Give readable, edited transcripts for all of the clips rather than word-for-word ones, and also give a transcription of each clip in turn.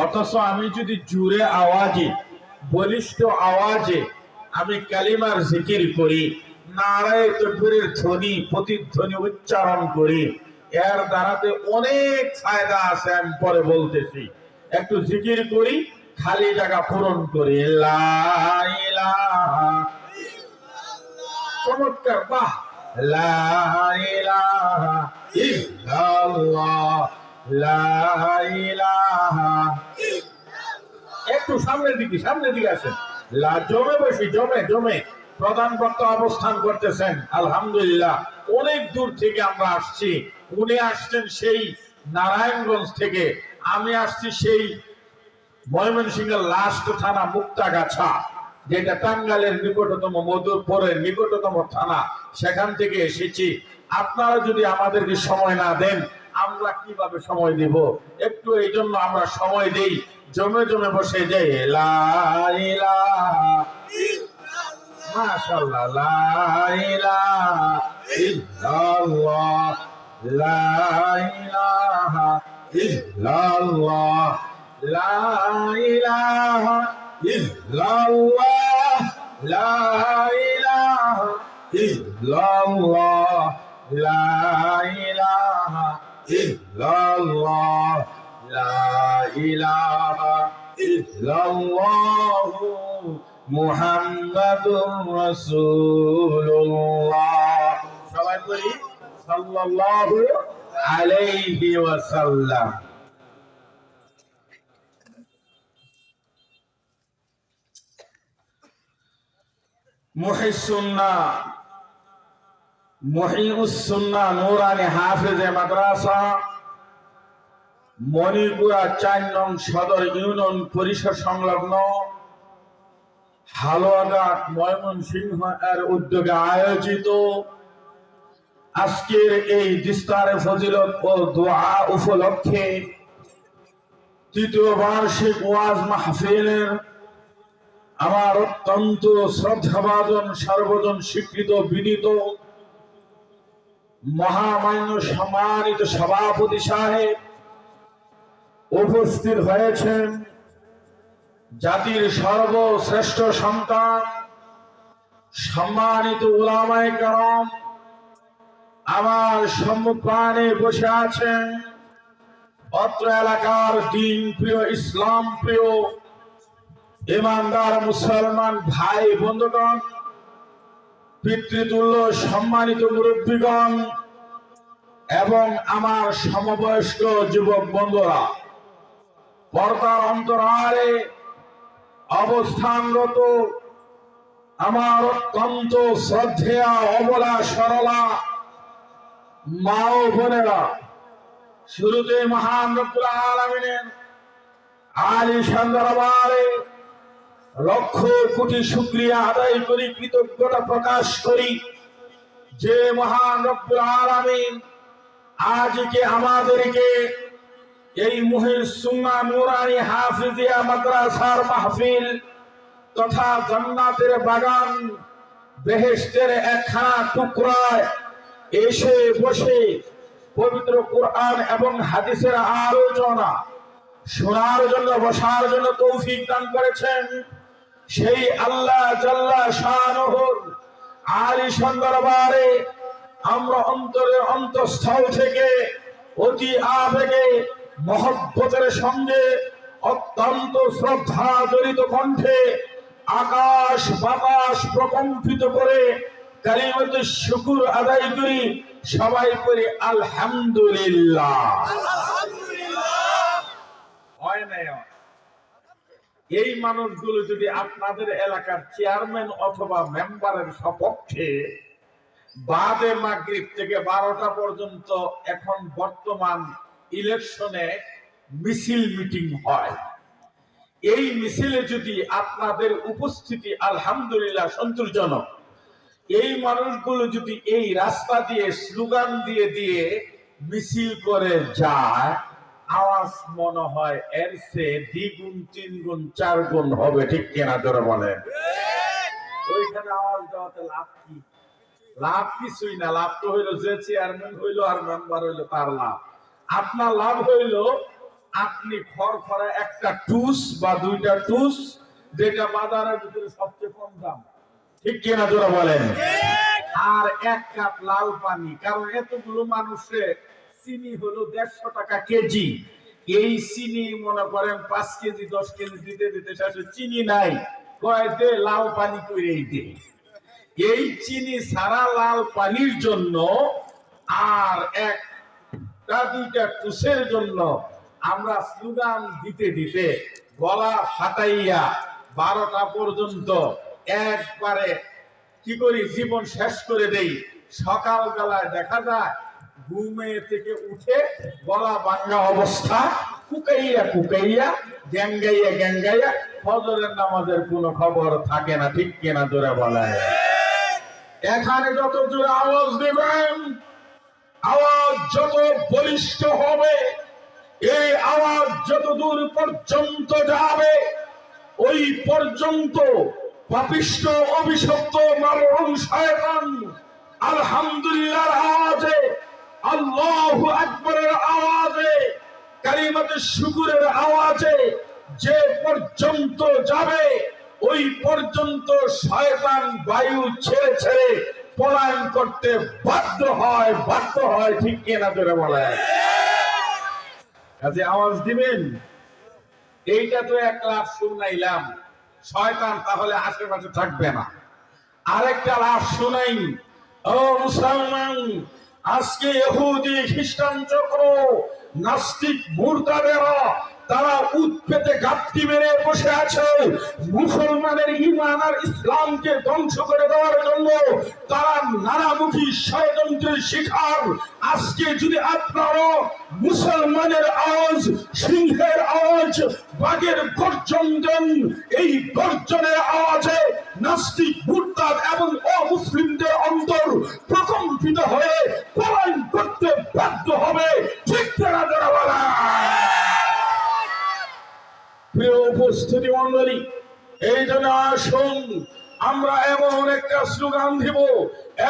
অথচ আমি যদি জোরে আওয়াজে, বলিষ্ঠ আওয়াজে আমি কালিমার জিকির করি, নারায়ে তাকবীরের ধ্বনি প্রতিধ্বনি উচ্চারণ করি, এর দ্বারাতে অনেক ফায়দা আছে। আমি পরে বলতেছি, একটু জিকির করি, খালি জায়গা পূরণ করি। লা ইলাহা, চমৎকার, বাহ। লা ইলাহা ইল্লাল্লাহ, লা ইলাহা। একটু সামনের দিকে আসেন। জমে বসি, জমে জমে প্রধান বক্তা অবস্থান করতেছেন। আলহামদুলিল্লাহ, অনেক দূর থেকে আমরা আসছি। উনি আসছেন সেই নারায়ণগঞ্জ থেকে, আমি আসছি সেই ময়মনসিংহের লাস্ট থানা মুক্তাগাছা, যেটা টাঙ্গাইলের নিকটতম, মধুপুরের নিকটতম থানা, সেখান থেকে এসেছি। আপনারা যদি আমাদেরকে সময় না দেন, আমরা কিভাবে সময় দেব? একটু এই জন্য আমরা সময় দেই, জমে জমে বসে যাই। লা ইলাহা ইল্লাল্লাহ, মাশাআল্লাহ, লা ইলাহা ইল্লাল্লাহ, লা ইলাহা ইল্লাল্লাহ, লা ইলাহা ইল্লাল্লাহ, লা ইলাহা ইল্লাল্লাহ, লা ইলাহা ইল্লাল্লাহ, লা ইলাহা ইল্লাল্লাহ, মুহাম্মাদুর রাসূলুল্লাহ। সবাই বলি সাল্লাল্লাহু আলাইহি ওয়াসাল্লাম। মুহিউস-সুন্নাহ নূরানী হাফেজে মাদ্রাসা, মণিপুরা ৪ নং সদর ইউনিয়ন পরিষদ সংলগ্ন হালুয়াঘাট, ময়মনসিংহ এর উদ্যোগে আয়োজিত আজকের এই দিস্তারে ফজিলত ও দোয়া উপলক্ষে ৩য় বার্ষিক ওয়াজ মাহফিলের আমার অত্যন্ত শ্রদ্ধাভাজন সর্বজন স্বীকৃত বিনীত মহামান্য সম্মানিত সভাপতি সাহেব উপস্থিত হয়েছেন, জাতির সর্বশ্রেষ্ঠ সন্তান সম্মানিত উলামায়ে কেরাম আমার সম্মুখে বসে আছেন, অত্র এলাকার দিন প্রিয়, ইসলাম প্রিয়, ইমানদার মুসলমান ভাই বন্ধুগণ, পিতৃতুল্য সম্মানিত মুরব্বীগণ এবং আমার সমবয়স্ক যুবক বন্ধুরা, পর্দার অন্তরালে অবস্থানরত আমার অত্যন্ত শ্রদ্ধেয়া অবলা সরলা মা ও বোনেরা, শুরুতে মহান রব্বুল আলামিনের আলিশান দরবারে লক্ষ কোটি শুকরিয়া আদায় করি, কৃতজ্ঞতা প্রকাশ করি যে মহান রব্বুল আলামিন আজকে আমাদেরকে এই মুহিউস-সুন্নাহ নূরানী হাফিজিয়া মাদ্রাসার মাহফিল তথা জান্নাতের বাগান, বেহেশতের একখানা টুকরায় এসে বসে পবিত্র কুরআন এবং হাদিসের আলোচনা শোনার জন্য, বসার জন্য তৌফিক দান করেছেন। সেই আল্লাহ জাল্লা শানুহুর আলিশান দরবারে আমরা অন্তরের অন্তঃস্থল থেকে অতি আবেগে মহব্বতের সঙ্গে অত্যন্ত শ্রদ্ধা জড়িত কণ্ঠে আকাশ বাতাস প্রকম্পিত করে কালিমাতুশ শুকর আদায় করি। সবাই করি আলহামদুলিল্লাহ। হয় না? এই মানুষগুলো যদি আপনাদের এলাকার চেয়ারম্যান অথবা মেম্বারের সপক্ষে বাদে মাগরিব থেকে 12টা পর্যন্ত এখন বর্তমান ইলেকশনে মিছিল মিটিং হয়, এই মিছিলে যদি আপনাদের উপস্থিতি আলহামদুলিল্লাহ সন্তোষজনক, এই মানুষগুলো যদি এই রাস্তা দিয়ে স্লোগান দিয়ে দিয়ে মিছিল করে যায়, আওয়াজ মনে হয় এর চেয়ে 2 গুণ 3 গুণ 4 গুণ হবে। ঠিক কিনা জোরে বলেন? ওইখানে আওয়াজ দেওয়াতে লাভ কি? লাভ কিছুই না। লাভ তো হইলো যে চেয়ারম্যান হইলো আর মেম্বার হইলো তার লাভ। আপনার লাভ হইলো আপনি খড়খড়া একটা টুস বা দুইটা টুস, যেটা বাজারের ভিতরে সবচেয়ে কম দাম, ঠিক কিনা জোরে বলেন, আর 1 কাপ লাল পানি। কারণ এতগুলো মানুষের চিনি হলো 150 টাকা কেজি। এই চিনি মনে করেন 5 কেজি 10 কেজি দিতে দিতে শেষে চিনি নাই, কয়েতে লাল পানি কইরেই দে। এই চিনি ছাড়া লাল পানির জন্য আর একটা দুইটা টুসের জন্য আমরা স্লোগান দিতে দিতে গলা ফাটাইয়া 12টা পর্যন্ত একবারে কি করি, জীবন শেষ করে দেই। সকালবেলায় দেখা যায় ঘুমে থেকে উঠে গলা ভাঙা অবস্থা, কুকাইয়া কুকাইয়া গ্যাঙ্গাইয়া গ্যাঙ্গাইয়া ফজরের নামাজের কোনো খবর থাকে না, ঠিক কিনা জোরে বলে। এখানে যত জোরে আওয়াজ দেবেন, আওয়াজ যত বলিষ্ঠ হবে, এই আওয়াজ যত দূর পর্যন্ত যাবে, ওই পর্যন্ত পাপিষ্ঠ অভিশপ্ত মালউন শয়তান আলহামদুলিল্লাহর আওয়াজে, আল্লাহু আকবারের আওয়াজে, কালিমাতুশ শুকরের আওয়াজে যে পর্যন্ত যাবে, ওই পর্যন্ত শয়তান বায়ু ছেড়ে ছেড়ে পলায়ন করতে বাধ্য হয়, ঠিক কিনা জোরে বলে। কাজে আওয়াজ দিবেন। এইটা তো 1 লাফ শুনাইলাম, শয়তান তাহলে আশেপাশে থাকবে না। আরেকটা লাফ শুনাই। ও মুসলমান, আজকে ইহুদি খ্রিস্টান চক্র, নাস্তিক মুরতাদেরা তারা উৎপেতে গাপ্তি মেরে বসে আছে মুসলমানের ঈমান আর ইসলামকে ধ্বংস করে দেওয়ার জন্য। তারা নানামুখী ষড়যন্ত্রের শিকার। আজকে যদি আপনারা মুসলমানের আওয়াজ, সিংহের আওয়াজ, বাঘের গর্জন দেন, এই গর্জনের আওয়াজে নাস্তিক মুরতাদ এবং অমুসলিমদের অন্তর প্রকম্পিত হয়ে পলায়ন করতে বাধ্য হবে, ঠিক না যারা বলা। প্রিয় উপস্থিতি মন্ডলী, এই জন্য আসুন আমরা এমন একটা স্লোগান দিব,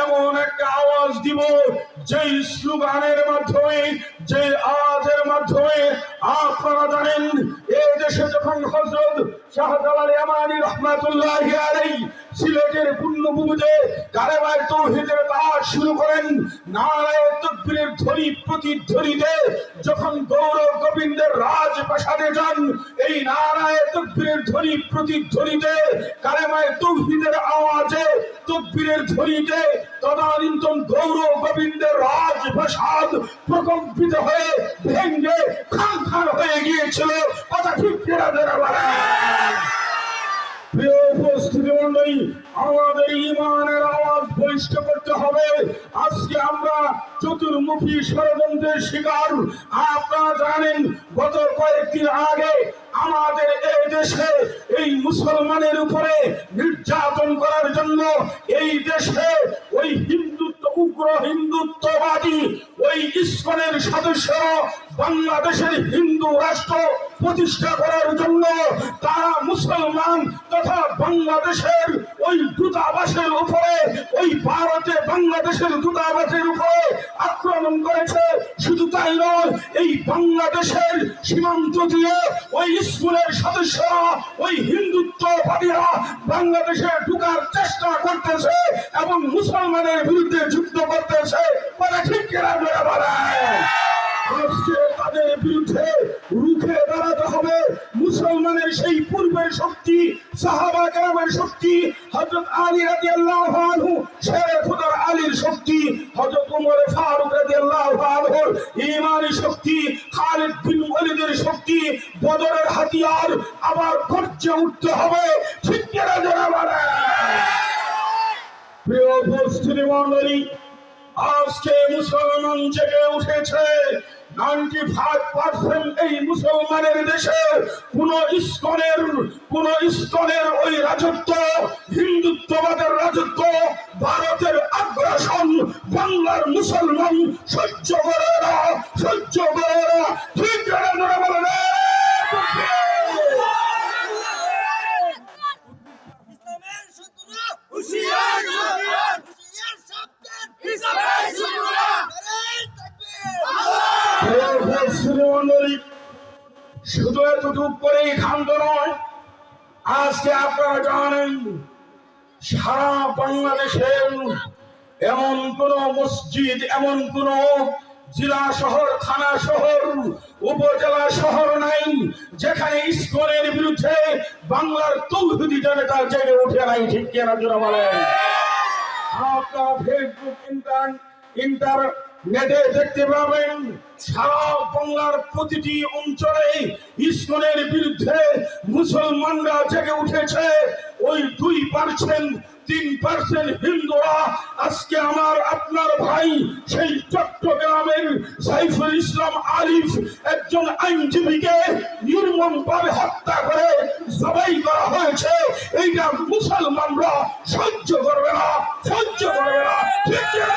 এমন একটা আওয়াজ দিব, যেই স্লোগানের মাধ্যমে, যে আওয়াজের মাধ্যমে আপনারা জানেন এই দেশে যখন হযরত শাহজালাল ইয়ামানী রাহমাতুল্লাহি আলাইহি সিলেটের পুণ্যভূমিতে কালেমায়ে তাওহীদের দাওয়াত শুরু করেন, নারায়ে তাকবীরের ধ্বনি প্রতিধ্বনিতে যখন গৌর গোবিন্দের রাজপ্রাসাদে যান, এই নারায়ে তাকবীরের ধ্বনি প্রতিধ্বনিতে, কালেমায়ে তাওহীদের আওয়াজে, তাকবীরের ধ্বনিতে তদানীন্তন গৌর গোবিন্দের রাজপ্রাসাদ প্রকম্পিত হয়ে ভেঙ্গে খানখান হয়ে গিয়েছিল, কথা ঠিক কিনা যারা বলেন। প্রিয় উপস্থিতি মন্ডলী, আমাদের ঈমানের আওয়াজ বলিষ্ঠ করতে হবে। আজকে আমরা চতুর্মুখী ষড়যন্ত্রের শিকার। আপনারা জানেন গত কয়েকদিন আগে আমাদের এই দেশে এই মুসলমানের উপরে নির্যাতন করার জন্য এই দেশে ওই উগ্র হিন্দুত্ববাদী ওই ইসকনের সদস্যরা বাংলাদেশের হিন্দু রাষ্ট্র প্রতিষ্ঠা করার জন্য তারা মুসলমান তথা বাংলাদেশের ওই দূতাবাসের উপরে, ওই ভারতে বাংলাদেশের দূতাবাসের উপরে আক্রমণ করেছে। শুধু তাই নয়, এই বাংলাদেশের সীমান্ত দিয়ে ওই স্কুলের সদস্যরা, ওই হিন্দুত্ববাদীরা বাংলাদেশে ঢুকার চেষ্টা করতেছে এবং মুসলমানের বিরুদ্ধে যুদ্ধ করতেছে, বলে ঠিক কিনা জোরে বলেন। আজকে তাদের বিরুদ্ধে রুখে দাঁড়াতে হবে। মুসলমানের সেই পূর্বের শক্তি, সাহাবা কেরামের শক্তি, হযরত আলী রাদিয়াল্লাহু আনহু শেরে খুদার আলীর শক্তি, হযরত ওমর ফারুক রাদিয়াল্লাহু আনহুর ঈমানি শক্তি, খালিদ বিন ওয়ালিদের শক্তি, বদরের হাতিয়ার আবার গর্জে উঠতে হবে, ঠিক কিনা জোরে বলেন। প্রিয় উপস্থিতি মণ্ডলী, আজকে মুসলমান জেগে উঠেছে। 95% এই মুসলমানের দেশে কোন ইসকনের ওই রাজত্ব, হিন্দুত্ববাদের রাজত্ব, ভারতের আগ্রাসন বাংলার মুসলমান সহ্য করে না, ঠিক না বলে। করেই ক্ষান্ত নয়। আজকে আপনারা জানেন সারা বাংলাদেশের এমন কোন মসজিদ, এমন কোন জেলা শহর, থানা শহর, উপজেলা শহর নাই যেখানে ইসকনের বিরুদ্ধে বাংলার তৌহিদি জনতা জেগে উঠে নাই। ঠিক কিনা জোরে বলেন? আপনারা ফেসবুক, ইন্টারনেটে দেখতে পাবেন সারা বাংলার প্রতিটি অঞ্চলে ইসকনের বিরুদ্ধে মুসলমানরা জেগে উঠেছে। ওই 2%, 3% হিন্দুরা আজকে আমার আপনার ভাই সেই চট্টগ্রামের সাইফুল ইসলাম আলিফ একজন আইনজীবীকে নির্মমভাবে হত্যা করে জবাই করা হয়েছে। এইটা মুসলমানরা সহ্য করবে না, সহ্য করবে না। ঠিক না?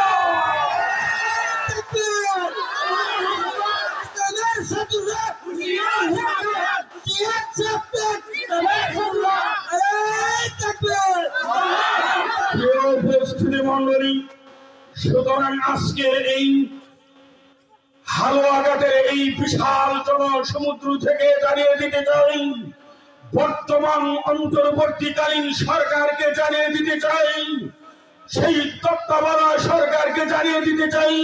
সুতরাং আজকের এই হালুয়াঘাটের এই বিশাল জনসমুদ্র থেকে জানিয়ে দিতে চাই, বর্তমান অন্তর্বর্তীকালীন সরকারকে জানিয়ে দিতে চাই, সেই তত্ত্বাবধায়ক সরকারকে জানিয়ে দিতে চাই,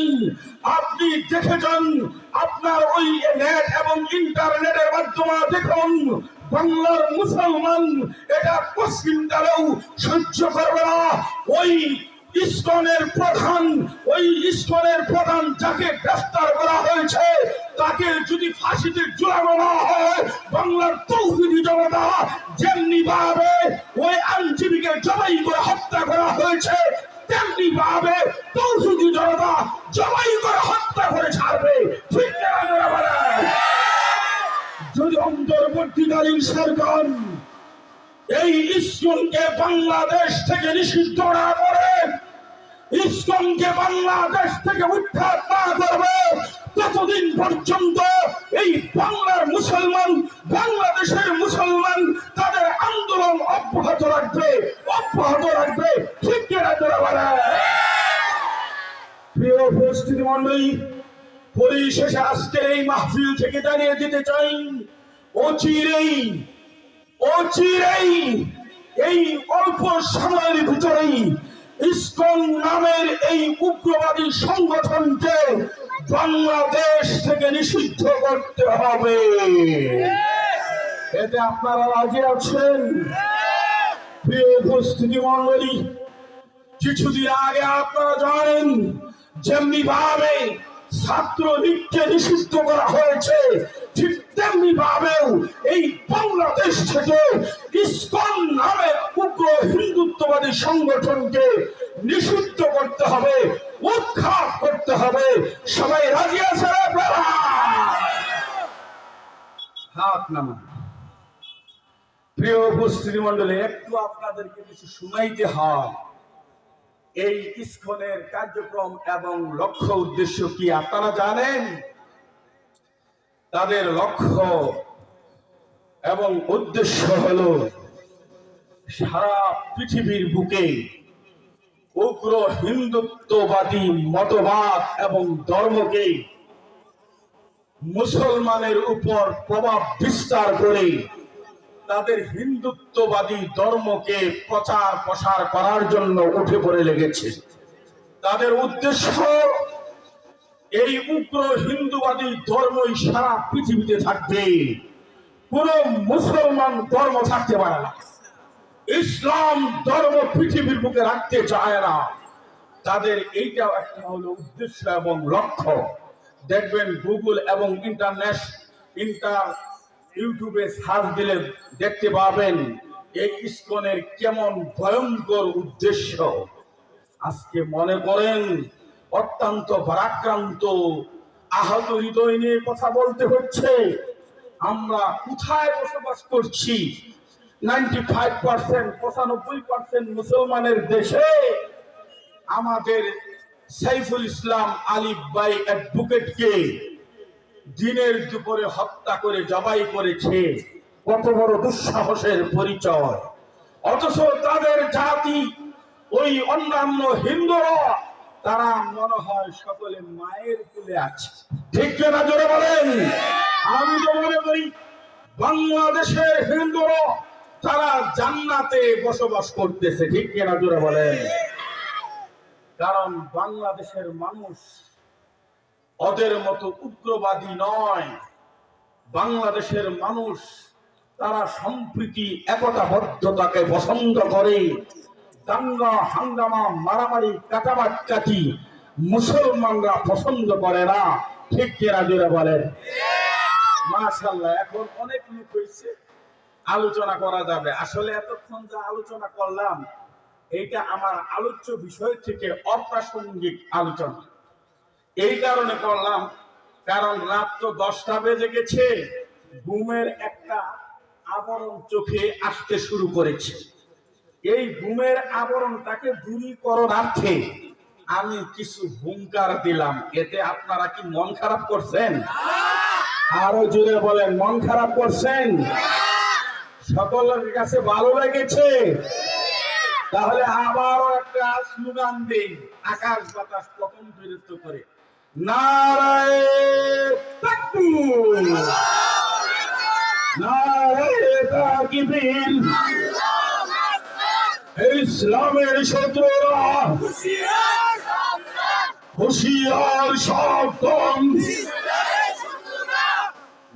আপনি দেখেছেন আপনার ওই নেট এবং ইন্টারনেটের মাধ্যমে দেখুন বাংলার মুসলমান এটা পশ্চিমকালেও সহ্য করবে না। ওই ইসকনের প্রধান যাকে গ্রেফতার করা হয়েছে তাকে যদি ফাঁসিতে ঝুলানো না হয়, বাংলার তৌহিদি জনতা যেমনি ভাবে ওই আইনজীবীকে জবাই করে হত্যা করা হয়েছে তেমনি ভাবে তৌহিদি জনতা জবাই করে হত্যা করে ছাড়বে। ঠিক না? যদি অন্তর্বর্তীকালীন সরকার এই ইসকনকে বাংলাদেশ থেকে নিষিদ্ধ না করে, ইসকনকে বাংলাদেশ থেকে উৎখাত না করবে, ততদিন পর্যন্ত এই বাংলার মুসলমান, বাংলাদেশের মুসলমান তাদের আন্দোলন অব্যাহত রাখবে, অব্যাহত রাখবে। ঠিক কিনা জোরে বলেন? প্রিয় উপস্থিতি মণ্ডলী, পরিশেষে আজকের এই মাহফিল থেকে জানিয়ে দিতে চাই, অচিরেই এই অল্প সময়ের ভিতরেই ইসকন নামের এই উগ্রবাদী সংগঠনকে বাংলাদেশ থেকে নিষিদ্ধ করতে হবে। এতে আপনারা রাজি আছেন? প্রিয় উপস্থিতি মণ্ডলী, কিছুদিন আগে আপনারা জানেন যেমনি ভাবে ছাত্রলীগকে নিষিদ্ধ করা হয়েছে, ঠিক তেমনি ভাবেও এই বাংলাদেশ থেকে ইসকন নামে উগ্র হিন্দুত্ববাদী সংগঠনকে নিষিদ্ধ করতে হবে, উৎখাত করতে হবে। সবাই রাজি আছে? হাত নামান। প্রিয় উপস্থিতি মণ্ডলী, একটু আপনাদেরকে কিছু শুনাইতে হয়। এই ইসকনের কার্যক্রম এবং লক্ষ্য উদ্দেশ্য কি আপনারা জানেন? তাদের লক্ষ্য এবং উদ্দেশ্য হলো সারা পৃথিবীর বুকে উগ্র হিন্দুত্ববাদী মতবাদ এবং ধর্মকে মুসলমানের উপর প্রভাব বিস্তার করে তাদের হিন্দুত্ববাদী ধর্মকে প্রচার প্রসার করার জন্য উঠে পড়ে লেগেছে। তাদের উদ্দেশ্য এই উগ্র হিন্দুবাদী ধর্মই সারা পৃথিবীতে থাকবে, কোন মুসলমান ধর্ম থাকতে পারে না। ইসলাম ধর্ম পৃথিবীর বুকে রাখতে চায় না। তাদের এইটাও একটা হলো উদ্দেশ্য এবং লক্ষ্য। দেখবেন গুগল এবং ইউটিউবে সার্চ দিলে দেখতে পাবেন এই ইসকনের কেমন ভয়ঙ্কর উদ্দেশ্য। আজকে মনে করেন অত্যন্ত ভারাক্রান্ত আহত হৃদয় নিয়ে কথা বলতে হচ্ছে। আমরা কোথায় বসবাস করছি? 95% মুসলমানের দেশে আমাদের সাইফুল ইসলাম আলিফ ভাই অ্যাডভোকেটকে দিনের দুপুরে হত্যা করে জবাই করেছে। কত বড় দুঃসাহসের পরিচয়! অথচ তাদের জাতি ওই অন্যান্য হিন্দুরা তারা মনে হয় সকলে মায়ের কুলে আছে। ঠিক না জোরে বলেন? আমি তো মনে করি বাংলাদেশের হিন্দুরা তারা জান্নাতে বসবাস করতেছে, ঠিক কিনা জোরে বলেন? কারণ বাংলাদেশের মানুষ ওদের মতো উগ্রবাদী নয়। বাংলাদেশের মানুষ তারা সম্প্রীতি একতাবদ্ধতাকে পছন্দ করে। দাঙ্গা হাঙ্গামা মারামারি কাটাবাটকাটি মুসলমানরা পছন্দ করে না, ঠিক কিনা জোরে বলেন? মাশাআল্লাহ, এখন অনেক লোক হয়েছে, আলোচনা করা যাবে। আসলে এতক্ষণ যা আলোচনা করলাম এইটা আমার আলোচ্য বিষয় থেকে অপ্রাসঙ্গিক আলোচনা। এই কারণে করলাম, কারণ রাত তো 10টা বেজে গেছে, ঘুমের একটা আবরণ চোখে আসতে শুরু করেছে। এই ঘুমের আবরণটাকে দূরীকরণার্থে আমি কিছু হুঙ্কার দিলাম। এতে আপনারা কি মন খারাপ করছেন? আরো জোরে বলেন, মন খারাপ করছেন? সকলের কাছে ভালো লেগেছে? তাহলে আবারও একটা স্লোগান দিই, আকাশ বাতাস প্রথম বিরুদ্ধ করে, নারায়ে তাকবীর, নারায়ে তাকবীর। ইসলামের শত্রুরা হুঁশিয়ার সাবধান।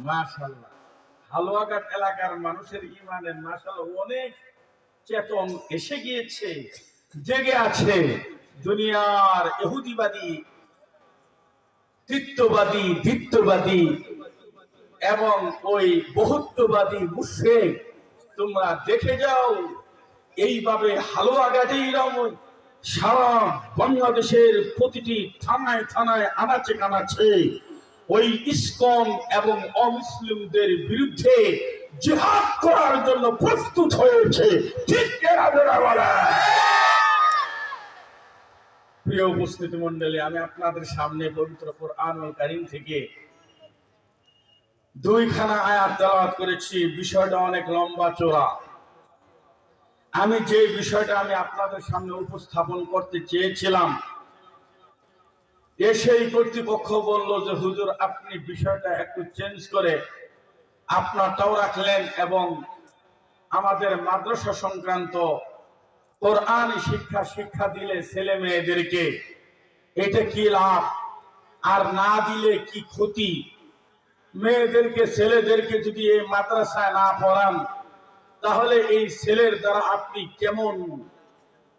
মাশাআল্লাহ, হালুয়াঘাট এলাকার মানুষের ইমানের মাশাআল্লাহ অনেক চেতন এসে গিয়েছে, জেগে আছে। দুনিয়ার ইহুদিবাদী, তৃত্ববাদী, দ্বিত্ববাদী এবং ওই বহুত্ববাদী মুশরিক তোমরা দেখে যাও। এইভাবে হালুয়াঘাটেই রকম সারা বাংলাদেশের প্রতিটি থানায় থানায় আনাচে কানাচে ওই ইসকন এবং অমুসলিমদের বিরুদ্ধে জিহাদ করার জন্য প্রস্তুত হয়েছে, ঠিক কিনা বলা? প্রিয় উপস্থিতি মণ্ডলী, আমি আপনাদের সামনে পবিত্র কোরআনুল কারীম থেকে 2খানা আয়াত তেলাওয়াত করেছি। বিষয়টা অনেক লম্বা চওড়া। আমি যে বিষয়টা আমি আপনাদের সামনে উপস্থাপন করতে চেয়েছিলাম, সেই কর্তৃপক্ষ বলল যে হুজুর আপনি বিষয়টা একটু চেঞ্জ করে আপনারটাও রাখলেন এবং আমাদের মাদ্রাসা সংক্রান্ত কোরআন শিক্ষা দিলে ছেলে মেয়েদেরকে এটা কি লাভ, আর না দিলে কি ক্ষতি? মেয়েদেরকে ছেলেদেরকে যদি এই মাদ্রাসায় না পড়ান তাহলে এই ছেলের দ্বারা আপনি কেমন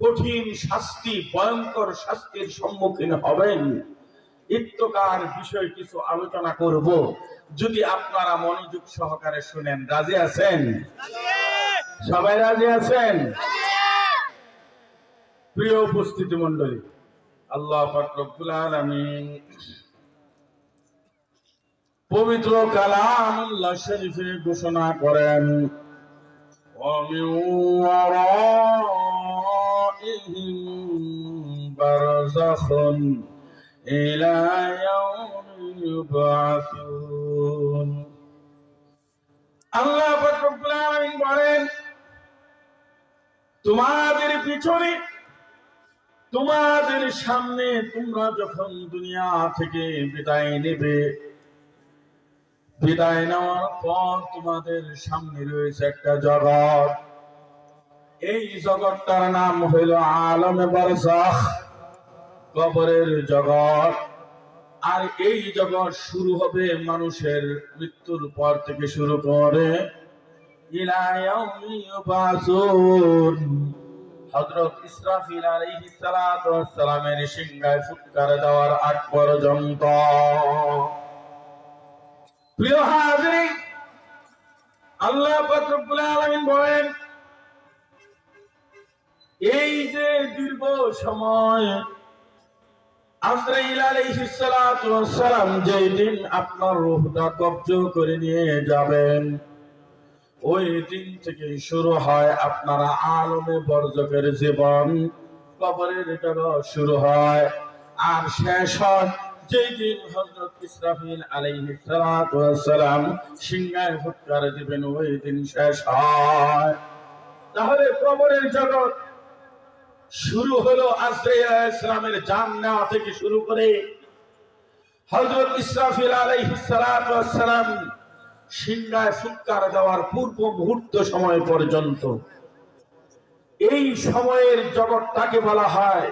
কঠিন শাস্তি, ভয়ঙ্কর শাস্তির সম্মুখীন হবেন। ইত্তকার বিষয় কিছু আলোচনা করব, যদি আপনারা মনোযোগ সহকারে শুনেন। রাজি আছেন? সবাই রাজি আছেন? প্রিয় উপস্থিতি মণ্ডলী, আল্লাহ পাক রব্বুল আলামিন পবিত্র কালামুল্লাহ শরীফে ঘোষণা করেন, وَمِنْ وَرَائِهِمْ بَرْزَخٌ إِلَى يَوْمِ يُبْعَثُونَ। আল্লাহ পাক রব্বুল আলামিন বলেন, তোমাদের পিছনে, তোমাদের সামনে তোমরা যখন দুনিয়া থেকে বিদায় নেবে, বিদায় নেওয়ার পর তোমাদের সামনে রয়েছে একটা জগৎ। এই জগৎটার নাম হইল আলমে বারজাখ, কবরের জগৎ। আর এই জগৎ শুরু হবে মানুষের মৃত্যুর পর থেকে শুরু করে ইলা ইয়াউমি ইউবাসুন, হযরত ইসরাফিল আলাইহিস সালাতু ওয়াস সালামের সিংহায় ফুৎকার দেওয়ার আগ পর্যন্ত। প্রিয় হাজিরিন, আল্লাহ পাক রব্বুল আলামিন বলেন, এই যে দীর্ঘ সময় আজরাইল আলাইহিস সালাতু ওয়াস সালাম যেই দিন আপনার রূহটা কবজ করে নিয়ে যাবেন, ওই দিন থেকে শুরু হয় আপনার আলমে বরজখের জীবন, কবরের জগৎ শুরু হয়। আর শেষ হয় যেই দিন হযরত ইসরাফিল আলাইহিস সালাতু ওয়াস সালাম সিংহায় ফুৎকার দিবেন, ওই দিন শেষ হয়। তাহলে কবরের জগৎ শুরু হলো আজরাইল আলাইহিস সালামের জান নেওয়া থেকে শুরু করে হযরত ইসরাফিল আলাইহিস সালাতু ওয়াস সালাম সিংহায় ফুৎকার দেওয়ার পূর্ব মুহূর্ত সময় পর্যন্ত এই সময়ের জগৎটাকে বলা হয়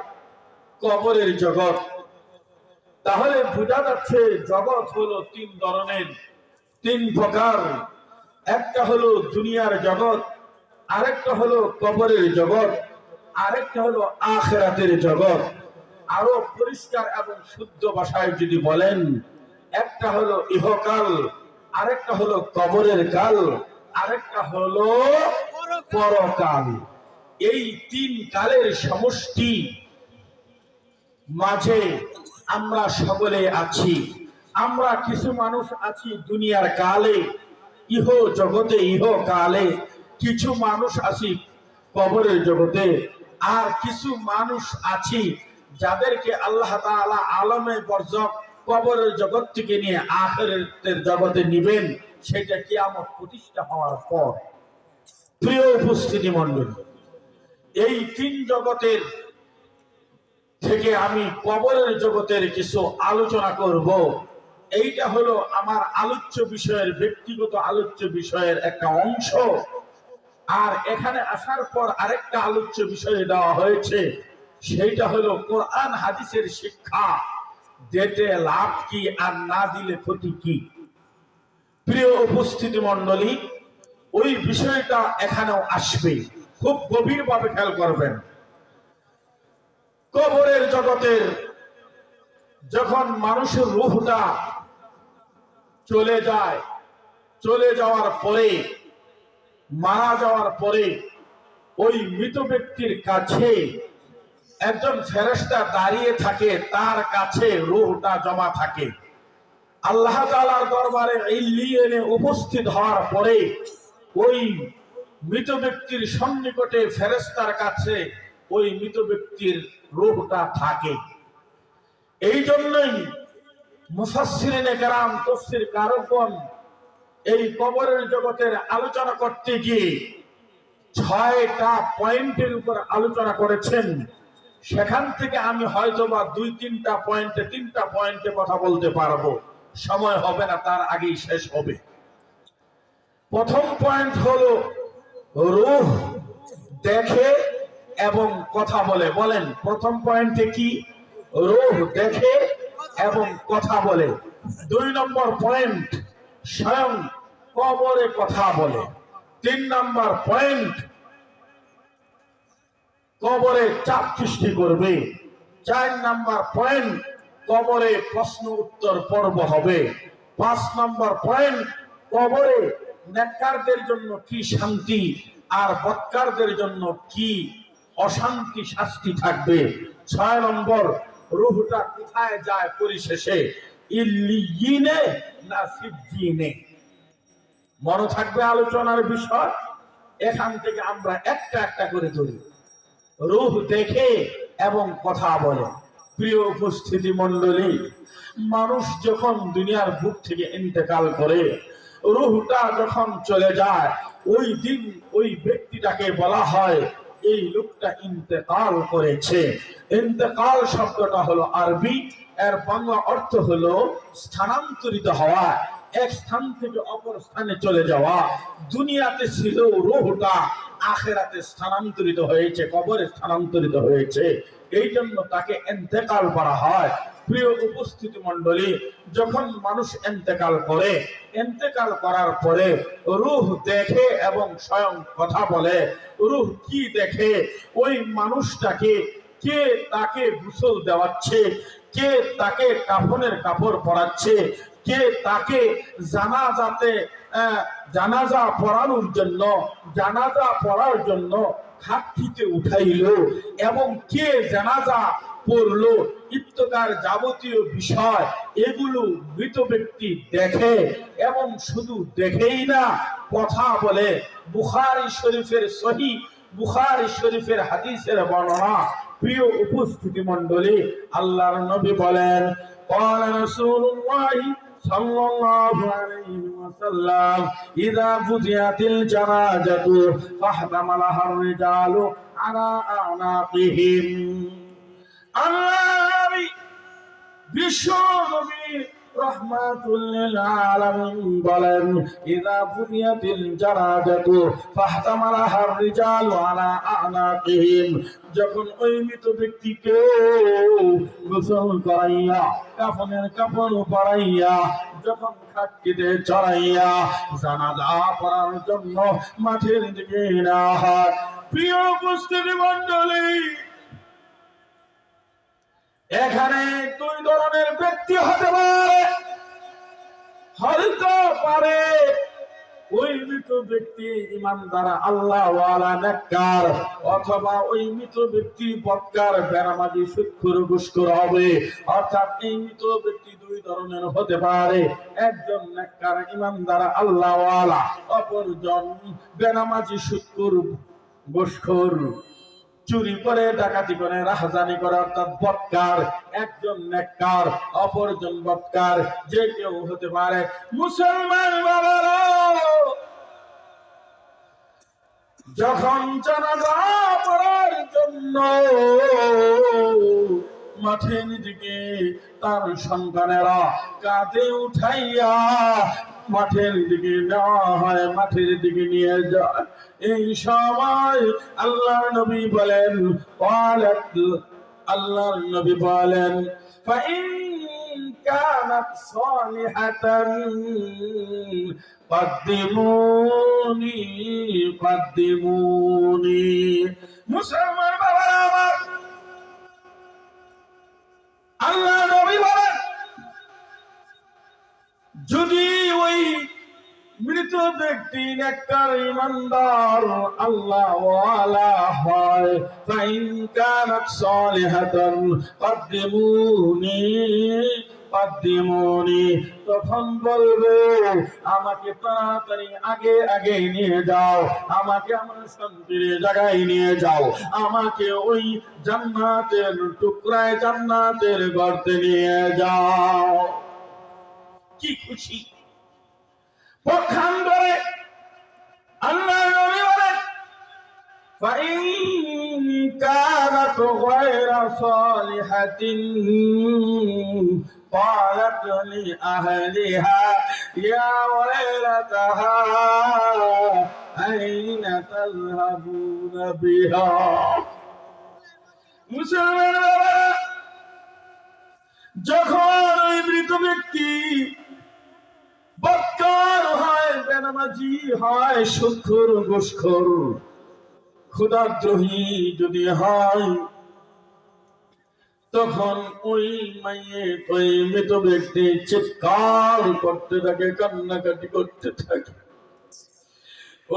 কবরের জগৎ। তাহলে বোঝা যাচ্ছে জগৎ হলো তিন ধরনের, তিন প্রকার। একটা হলো দুনিয়ার জগৎ, আরেকটা হলো কবরের জগৎ, আরেকটা হলো আখিরাতের জগৎ। আরো পরিষ্কার এবং শুদ্ধ ভাষায় যদি বলেন, একটা হলো ইহকাল, আরেকটা হলো কবরের কাল, আরেকটা হলো পরকাল। এই তিন কালের সমষ্টি মাঝে আমরা সকলে আছি। আমরা কিছু মানুষ আছি দুনিয়ার কালে, ইহ জগতে, ইহ কালে। কিছু মানুষ আছি কবরের জগতে, আর কিছু মানুষ আছি যাদেরকে আল্লাহ তাআলা আলমে বরজখ কবরের জগৎ থেকে নিয়ে আখিরাতের জগতে নিবেন, সেটা কিয়ামত প্রতিষ্ঠা হওয়ার পর। প্রিয় উপস্থিতি মণ্ডলী, এই তিন জগতের থেকে আমি কবরের জগতের কিছু আলোচনা করব। এইটা হলো আমার আলোচ্য বিষয়ের, ব্যক্তিগত আলোচ্য বিষয়ের একটা অংশ। আর এখানে আসার পর আরেকটা আলোচ্য বিষয় দেওয়া হয়েছে, সেইটা হলো কোরআন হাদিসের শিক্ষা দিতে লাভ কি আর না দিলে ক্ষতি কি। প্রিয় উপস্থিতি মণ্ডলী, ওই বিষয়টা এখানেও আসবে, খুব গভীরভাবে খেয়াল করবেন। কবরের জগতের যখন মানুষের রূহটা চলে যায়, চলে যাওয়ার পরে, মারা যাওয়ার পরে ওই মৃত ব্যক্তির কাছে একজন ফেরেশতা দাঁড়িয়ে থাকে, তার কাছে রূহটা জমা থাকে। আল্লাহ তাআলার দরবারে ইল্লিয়িনে উপস্থিত হওয়ার পরে ওই মৃত ব্যক্তির সন্নিকটে ফেরেশতার কাছে ওই মৃত ব্যক্তির রূহটা থাকে। এই জন্যই মুফাসসিরিনে কেরাম, তাফসীর কারকগণ এই কবরের জগতের আলোচনা করতে গিয়ে 6টা পয়েন্টের উপর আলোচনা করেছেন। সেখান থেকে আমি হয়তোবা 2-3টা পয়েন্টে, 3টা পয়েন্টে কথা বলতে পারবো, সময় হবে না, তার আগেই শেষ হবে। প্রথম পয়েন্ট হলো রূহ দেখে এবং কথা বলে। বলেন প্রথম পয়েন্টে কি? রূহ দেখে এবং কথা বলে। 2 নম্বর পয়েন্ট, স্বয়ং কবরে কথা বলে। 3 নম্বর পয়েন্ট, কবরে চাপ সৃষ্টি করবে। 4 নম্বর পয়েন্ট, কবরে প্রশ্ন উত্তর পর্ব হবে। 5 নম্বর পয়েন্ট, কবরে নেককারদের জন্য কি শান্তি আর বদকারদের জন্য কি অশান্তি, শাস্তি থাকবে। 6 নম্বর, রূহটা কোথায় যায় পরিশেষে, ইল্লিয়িনে না সিজ্জিনে। মনে থাকবে আলোচনার বিষয়। এখান থেকে আমরা একটা একটা করে ধরি। রূহ দেখে এবং কথা বলে। প্রিয় উপস্থিতি মণ্ডলী, মানুষ যখন দুনিয়ার বুক থেকে ইন্তেকাল করে, রূহটা যখন চলে যায়, ওই দিন ওই ব্যক্তিটাকে বলা হয় এই লোকটা ইন্তেকাল করেছে। ইন্তেকাল শব্দটা হলো আরবি, এর বাংলা অর্থ হলো স্থানান্তরিত হওয়া, এক স্থান থেকে অপর স্থানে চলে যাওয়া। দুনিয়াতে ছিল রূহটা, আখিরাতে স্থানান্তরিত হয়েছে, কবরে স্থানান্তরিত হয়েছে, এই জন্য তাকে ইন্তেকাল করা হয়। প্রিয় উপস্থিতি মণ্ডলী, যখন মানুষ ইন্তেকাল করে, ইন্তেকাল করার পরে রূহ দেখে এবং স্বয়ং কথা বলে। রূহ কি দেখে? ওই মানুষটাকে কে তাকে গোসল দেওয়াচ্ছে, কে তাকে কাফনের কাপড় পরাচ্ছে, কে তাকে জানাজা পড়ানোর জন্য, জানাজা পড়ার জন্য খাটটিতে উঠাইলো, এবং কে জানাজা পড়লো, ইত্তকার যাবতীয় বিষয় এগুলো মৃত ব্যক্তি দেখে। এবং শুধু দেখেই না, কথা বলে। বুখারী শরীফের সহিহ বুখারী শরীফের হাদিসের বর্ণনা। প্রিয় উপস্থিতি মণ্ডলী, আল্লাহর নবী বলেন, قال رسول الله صلى الله عليه وسلم إذا فزعت الجنازة فاحتملها الرجال على أعناقهم। আল্লাহ বিশ্ব নবী রাহমাতুল লিল আলামিন বলেন, ইযা বুনিয়াতিল জানাজাতু ফাহতামালাহা রিজালু আলা আনাকিহিম, যখন ওই মৃত ব্যক্তিকে গোসল করাইয়া কাফনের কাপড় পরাইয়া যখন খাটকিতে চড়াইয়া জানাজা পড়ার জন্য মাঠের দিকে নেওয়া হয়। প্রিয় উপস্থিতি মণ্ডলী, এখানে দুই ধরনের ব্যক্তি হতে পারে। হয়তো পারে ওই মৃত ব্যক্তি ইমানদার আল্লাহওয়ালা নেককার, অথবা ওই মৃত ব্যক্তি বদকার বেনামাজি সুদখোর ঘুষখোর হবে। অর্থাৎ এই মৃত ব্যক্তি দুই ধরনের হতে পারে, একজন নেককার ইমানদার আল্লাহওয়ালা, অপরজন বেনামাজি সুদখোর ঘুষখোর, চুরি করে ডাকাতি করে রাহাজানি করে, অর্থাৎ বদকার। একজন নেককার অপরজন বদকার, যে কেউ হতে পারে। মুসলমান বাবারা, যখন জানাজা পড়ার জন্য মাঠের দিকে তার সন্তানেরা কাঁধে উঠাইয়া মাঠের দিকে নেওয়া হয়, মাঠের দিকে নিয়ে যায়, এই সময় আল্লাহর নবী বলেন, আল্লাহর নবী বলেন, ফাইন কানাত সালিহাতান কদ্দিমুনি কদ্দিমুনি। মুসলমান বাবারা আমার, আল্লাহ নবী বলেন, যদি ওই মৃত ব্যক্তি নেককার ইমানদার আল্লাহওয়ালা হয়, ফাইন কানাত সালিহাতান কদ্দিমুনি কদ্দিমুনি, তখন বলবে আমাকে তাড়াতাড়ি আগে আগে নিয়ে যাও, আমাকে আমার শান্তির জায়গায় নিয়ে যাও, আমাকে ওই জান্নাতের টুকরায় জান্নাতের গর্তে নিয়ে যাও। কি খুশি! পক্ষান্তরে আল্লাহ নবী বলেন, ফাইন কানাত গায়রা সালিহাতিন قالت لأهلها يا ويلتها أين تذهبون بها। মুসলমানেরা, যখন ওই মৃত ব্যক্তি বদকার হয়, বেনামাজি হয়, সুদখোর ঘুষখোর, ক্ষুধাদ্রোহী যদি হয়, তখন ওই মাইয়ের ওই মৃত ব্যক্তি চিৎকার করতে থাকে, কান্নাকাটি করতে থাকে।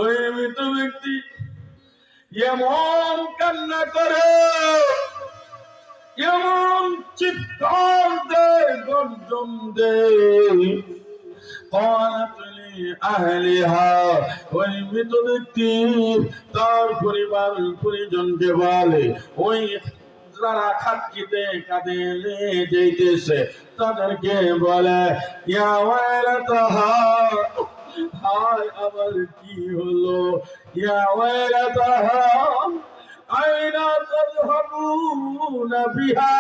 ওই মৃত ব্যক্তি এমন কান্না করে, এমন চিৎকার দেয়, গর্জন দেয়, ওই মৃত ব্যক্তি তার পরিবার পরিজনকে বলে, ওই যারা খাটকিতে কাঁধে নিয়ে যেতেছে তাদেরকে বলে, ইয়া ওয়াইলাতাহা, হায় আমার কি হলো, ইয়া ওয়াইলাতাহা আইনা তাযহাবুনা বিহা,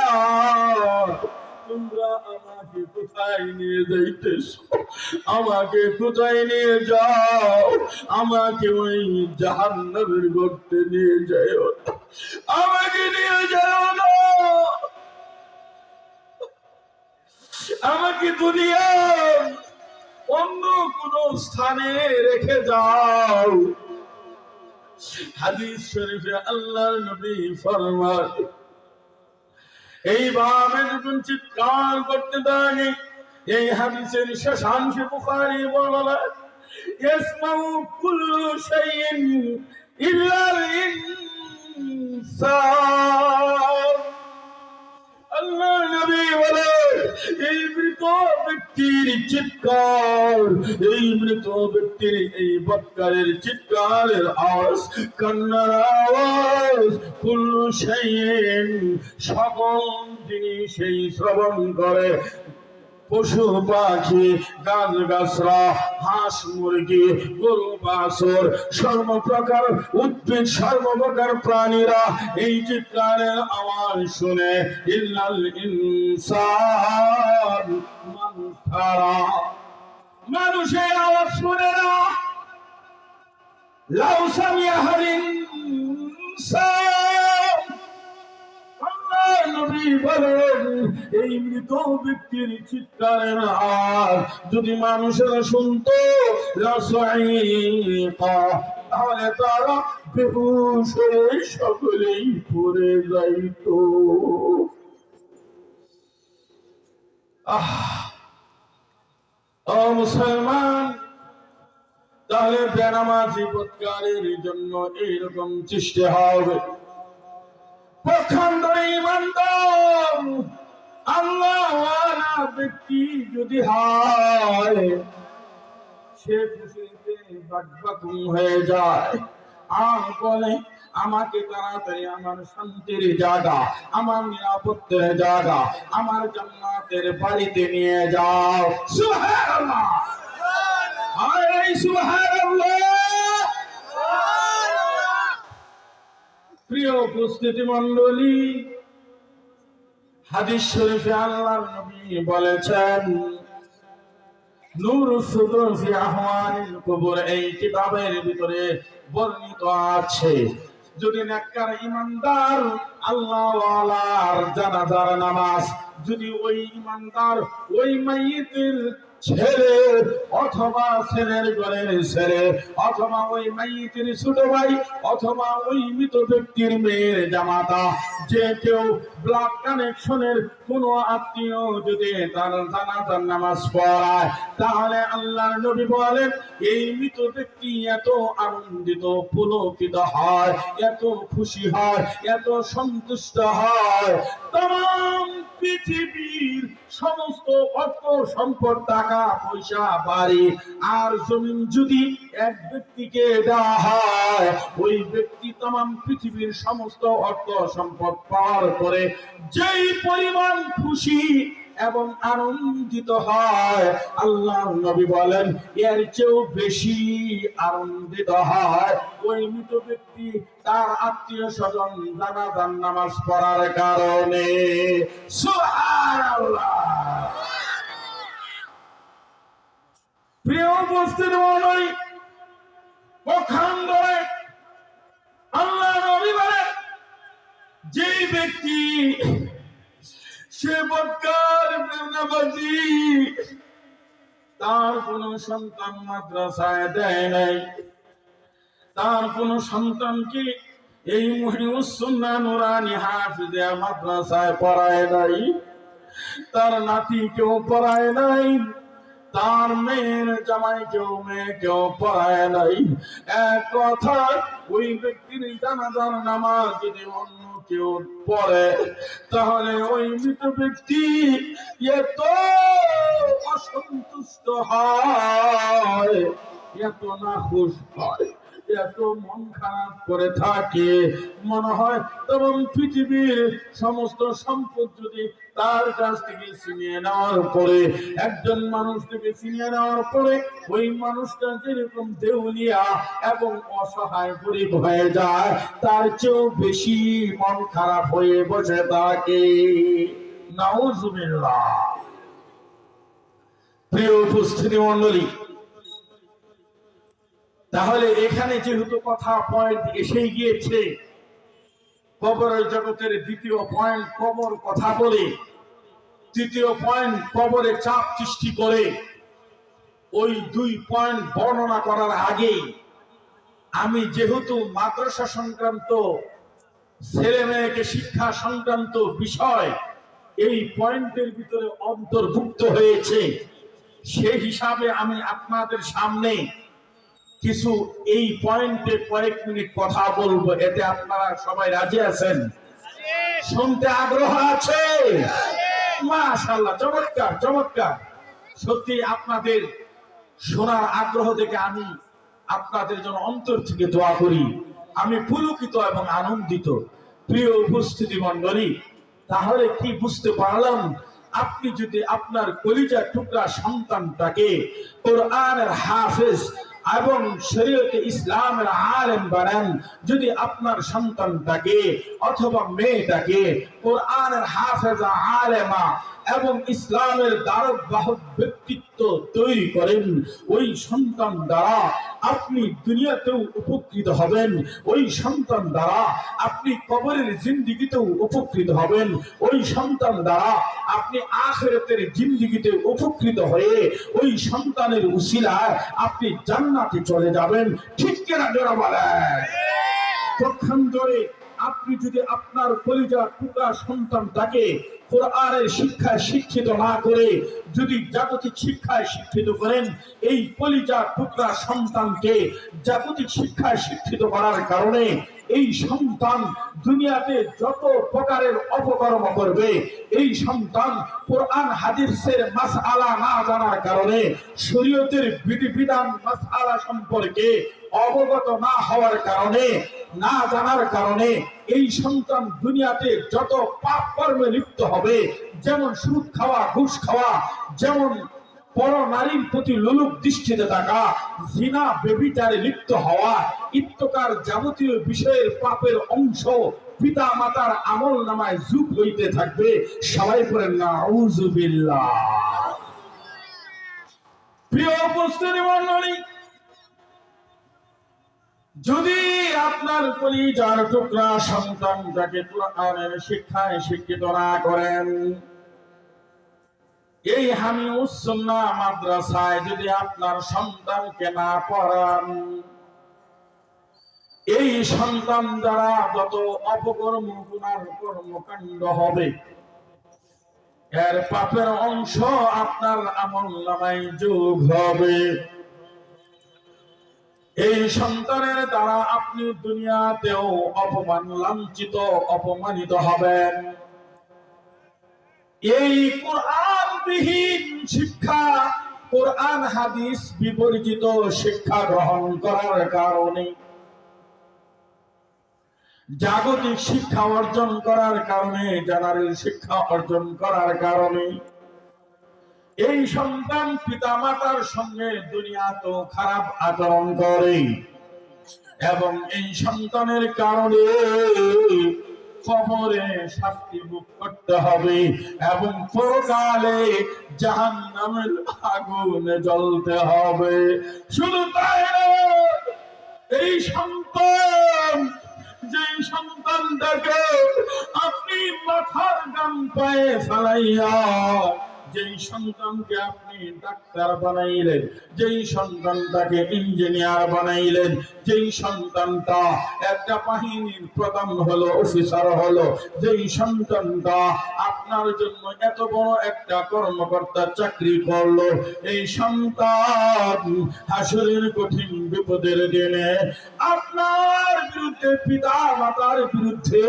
তোমরা আমাকে কোথায় নিয়ে যাইতেছো, আমাকে কোথায় নিয়ে যাও, আমাকে ওই জাহান্নামের গর্তে নিয়ে যাও, আমাকে নিয়ে যাও না, আমাকে দুনিয়ার অন্য কোন স্থানে রেখে যাও। হাদিস শরীফে আল্লাহর নবী ফরমান, এইভাবে যখন চিৎকার করতে থাকে, এই হাদিসের শেষাংশ বুখারী বলেন, ইয়াসমাউ কুল্লু শাইইন ইল্লাল ইনসান। আল্লাহর নবী বলেন, এই মৃত ব্যক্তির চিৎকার, এই মৃত ব্যক্তির এই বদকারের চিৎকারের আওয়াজ, কান্নার আওয়াজ, কুল্লু শাইইন, সকল জিনিসই শ্রবণ করে, পশু পাখি, গাছ গাছরা, হাঁস মুরগি, গরু বাছুর, সর্বপ্রকার উদ্ভিদ, সর্বপ্রকার প্রাণীরা এই চিৎকারের আওয়াজ শুনে, ইল্লাল ইনসান, মানুষ তাআলা মানুষের আওয়াজ শুনে না। লাউ সামিআহাল ইনসান, আল্লাহ নবী বলেন এই মৃত ব্যক্তির চিৎকারের আওয়াজ যদি মানুষেরা শুনতো লাসাইকা, তাহলে তারা বেহুশ হয়ে সকলেই পড়ে যাইতো। ও মুসলমান, তাহলে বেনামাজি বৎকারের জন্য এইরকম চেষ্টা হবে। পক্ষান্তরে ইমানদার আল্লাহওয়ালা ব্যক্তি যদি হয়, সে খুশিতে বাকবাকুম হয়ে যায় আর বলে আমাকে তাড়াতাড়ি আমার শান্তির জায়গা, আমার নিরাপত্তের জায়গা, আমার জান্নাতের বাড়িতে নিয়ে যাও। সুবহানাল্লাহ, আরে সুবহানাল্লাহ। প্রিয় উপস্থিতি মণ্ডলী, হাদিস শরীফে আল্লাহর নবী বলেছেন, নূরুস সুদুর ফি আহওয়ালিল কুবুর, এই কিতাবের ভিতরে বর্ণিত আছে, যদি নেককার ইমানদার আল্লাহওয়ালার জানাজার নামাজ যদি ওই ইমানদার ওই মাইয়িতের ছেলে অথবা ছেলের ঘরের ছেলে অথবা ওই মাইয়িতের ছোট ভাই অথবা ওই মৃত ব্যক্তির মেয়ের জামাতা, যে কেউ ব্লাড কানেকশনের কোন আত্মীয় যদি তার জানাজার নামাজ পড়ায়, তাহলে আল্লাহর নবী বলেন এই মৃত ব্যক্তি এত আনন্দিত পুলকিত হয়, এত খুশি হয়, এত সন্তুষ্ট হয়, তাম পৃথিবীর সমস্ত অর্থ সম্পদ, টাকা পয়সা, বাড়ি আর জমিন যদি এক ব্যক্তিকে দেওয়া হয়, ওই ব্যক্তি তাম পৃথিবীর সমস্ত অর্থ সম্পদ পাওয়ার পরে যেই পরিমাণ খুশি এবং আনন্দিত হয়, আল্লাহ নবী বলেন এর চেয়েও বেশি আনন্দিত হয় ওই মৃত ব্যক্তি তার আত্মীয় স্বজন জানাজার নামাজ পড়ার কারণে। সুবহানাল্লাহ। প্রিয় উপস্থিতি মণ্ডলী, পক্ষান্তরে আল্লাহ নবী বলেন যে ব্যক্তি সে বৎকার বেনামাজি, তার কোন সন্তান মাদ্রাসায় দেয় নাই, তার কোন সন্তানকে এই মুহিউস সুন্নাহ নুরানি হাফিজিয়া মাদ্রাসায় পড়ায় নাই, তার নাতি কেউ পড়ায় নাই, তার মেয়ের জামাই মেয়েকেও পড়ায় নাই। এক কথা, ওই ব্যক্তির জানাজার নামাজ যদি অন্য কেউ পড়ে, তাহলে ওই মৃত ব্যক্তি এত অসন্তুষ্ট হয়, এত নাখুশ হয়, এত মন খারাপ করে থাকে, মনে হয় তখন পৃথিবীর সমস্ত সম্পদ যদি তার কাছ থেকে ছিনিয়ে নেওয়ার পরে, একজন মানুষ থেকে ছিনিয়ে নেওয়ার পরে ওই মানুষটা যেরকম দেউলিয়া এবং অসহায় গরিব হয়ে যায়, তার চেয়েও বেশি মন খারাপ হয়ে বসে থাকে। নাউজুবিল্লাহ। প্রিয় উপস্থিতি মণ্ডলী, তাহলে এখানে যেহেতু কথা পয়েন্ট এসেই গিয়েছে, কবরের জগতের দ্বিতীয় পয়েন্ট কবর কথা বলে, তৃতীয় পয়েন্ট কবরে চাপ সৃষ্টি করে, ওই দুই পয়েন্ট বর্ণনা করার আগে আমি যেহেতু মাদ্রাসা সংক্রান্ত ছেলে মেয়েকে শিক্ষা সংক্রান্ত বিষয় এই পয়েন্টের ভিতরে অন্তর্ভুক্ত হয়েছে, সেই হিসাবে আমি আপনাদের সামনে কিছু এই পয়েন্টে কয়েক মিনিট কথা বলবো। এতে আপনারা সবাই রাজি আছেন? শুনতে আগ্রহ আছে? মাশাআল্লাহ, চমৎকার চমৎকার। সত্যি আপনাদের শোনার আগ্রহ দেখে আমি আপনাদের জন্য অন্তর থেকে দোয়া করি। আমি পুলকিত এবং আনন্দিত। প্রিয় উপস্থিতি মণ্ডলী, তাহলে কি বুঝতে পারলাম? আপনি যদি আপনার কলিজার টুকরা সন্তানটাকে কোরআনের হাফেজ এবং শরীয়তে ইসলামের আলেম বানান, যদি আপনার সন্তানটাকে অথবা মেয়েটাকে কোরআনের হাফেজা আলেমা এবং ইসলামের দ্বারক বাহক ব্যক্তিত্ব তৈরি করেন, ওই সন্তান দ্বারা আপনি দুনিয়াতেও উপকৃত হবেন, ওই সন্তান দ্বারা আপনি কবরের জিন্দেগিতেও উপকৃত হবেন, ওই সন্তান দ্বারা আপনি আখিরাতের জিন্দেগিতে উপকৃত হয়ে ওই সন্তানের উসিলায় আপনি জান্নাতে চলে যাবেন। ঠিক কিনা জোরে বলেন? পক্ষান্তরে আপনি যদি আপনার কলিজার টুকরা সন্তানটাকে কোরআনের শিক্ষায় শিক্ষিত না করে যদি জাগতিক শিক্ষায় শিক্ষিত করেন, এই কলিজার টুকরা সন্তানকে জাগতিক শিক্ষায় শিক্ষিত করার কারণে এই সন্তান দুনিয়াতে যত প্রকারের অপকর্ম করবে, এই সন্তান কোরআন হাদিসের মাসআলা না জানার কারণে, শরীয়তের বিধিবিধান মাসআলা সম্পর্কে অবগত না হওয়ার কারণে, না জানার কারণে এই সন্তান দুনিয়াতে যত পাপ কর্মে লিপ্ত হবে, যেমন সুদ খাওয়া, ঘুষ খাওয়া, যেমন পর নারীর প্রতি লোলুপ দৃষ্টিতে থাকা, জিনা ব্যভিচারে লিপ্ত হওয়া ইত্যাকার যাবতীয় বিষয়ের পাপের অংশ পিতা মাতার আমল নামায় যুগ হইতে থাকবে। সবাই বলেন নাউযুবিল্লাহ। প্রিয় উপস্থিতি মণ্ডলী, যদি আপনার কলিজার টুকরা সন্তানটাকে কোরআনের শিক্ষায় শিক্ষিত না করেন, এই হামিউস সুন্নাহ মাদ্রাসায় যদি আপনার সন্তানকে না পড়ান, এই সন্তান দ্বারা যত অপকর্ম গুনাহ কর্মকাণ্ড হবে, এর পাপের অংশ আপনার আমলনামায় যোগ হবে। এই সন্তানের দ্বারা আপনি দুনিয়াতেও অপমান, লাঞ্ছিত, অপমানিত হবেন। এই কোরআনবিহীন শিক্ষা, কোরআন হাদিস বিবর্জিত শিক্ষা গ্রহণ করার কারণে, জাগতিক শিক্ষা অর্জন করার কারণে, জেনারেল শিক্ষা অর্জন করার কারণে এই সন্তান পিতা মাতার সঙ্গে দুনিয়াতেও খারাপ আচরণ করে এবং এই সন্তানের কারণে কবরে শাস্তি ভোগ করতে হবে এবং পরকালে জাহান্নামের আগুনে জ্বলতে হবে। শুধু তাই নয়, এই সন্তান, যেই সন্তানটাকে আপনি মাথার গাম পায়ে ফেলাইয়া, যেই সন্তানকে আপনি ডাক্তার বানাইলেন, যেই সন্তানটাকে ইঞ্জিনিয়ার বানাইলেন, যেই সন্তানটা একটা বাহিনীর প্রধান হলো, অফিসার হলো, যেই সন্তানটা আপনার জন্য এত বড় একটা কর্মকর্তা চাকরি করলো, এই সন্তান হাসরের কঠিন বিপদের দিনে আপনার বিরুদ্ধে, পিতা মাতার বিরুদ্ধে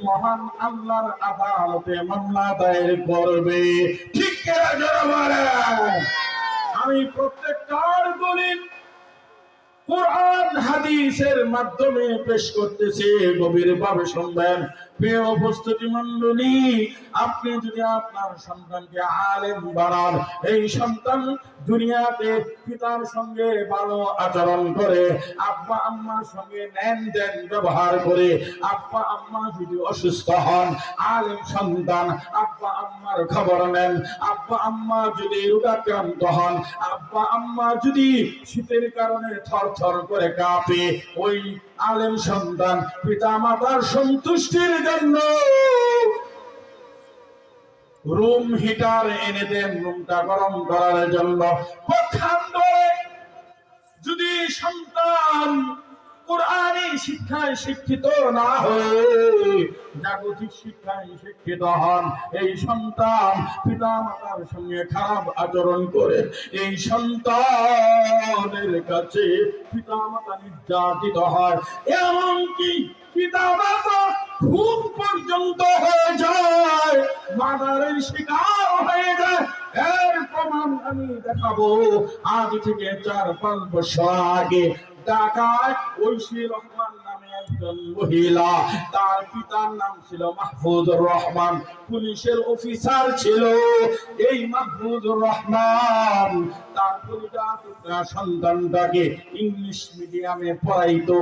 মহান আল্লাহর আদালতে মামলা দায়ের করবে। ঠিক আমি প্রত্যেকটার দলিল কোরআন হাদিসের মাধ্যমে পেশ করতেছি, গভীরভাবে শুনবেন। প্রিয় উপস্থিতি মণ্ডলী, আপনি যদি আপনার সন্তানকে আলেম বানান, এই সন্তান দুনিয়াতে পিতার সঙ্গে ভালো আচরণ করে, আব্বা আম্মার সঙ্গে নেন দেন ব্যবহার করে, আব্বা আম্মা যদি অসুস্থ হন, আলেম সন্তান আব্বা আম্মার খবর নেন, আব্বা আম্মা যদি রোগাক্রান্ত হন, আব্বা আম্মা যদি শীতের কারণে থরথর করে কাঁপে, ওই আলেম সন্তান পিতা মাতার সন্তুষ্টির জন্য রুম হিটার এনে দেন, রুমটা গরম করার জন্য। পক্ষান্তরে যদি সন্তান কোরআনী শিক্ষায় শিক্ষিত না হয়ে জাগতিক শিক্ষায় শিক্ষিত হন, এই সন্তান পিতা মাতার সঙ্গে খারাপ আচরণ করে, এই সন্তানের কাছে পিতা মাতা নির্যাতিত হয়, এমনকি পিতা মাতা খুন পর্যন্ত হয়ে যায়, মাদারের শিকার হয়ে যায়। এর প্রমাণ আমি দেখাবো। আজ থেকে 4-5 বছর আগে ঢাকায় ঐশী রহমান নামে একজন মহিলা, তার পিতার নাম ছিল মাহফুজুর রহমান, পুলিশের অফিসার ছিল। এই মাহফুজুর রহমান তার পরিবার সন্তানটাকে ইংলিশ মিডিয়ামে পড়াইতো।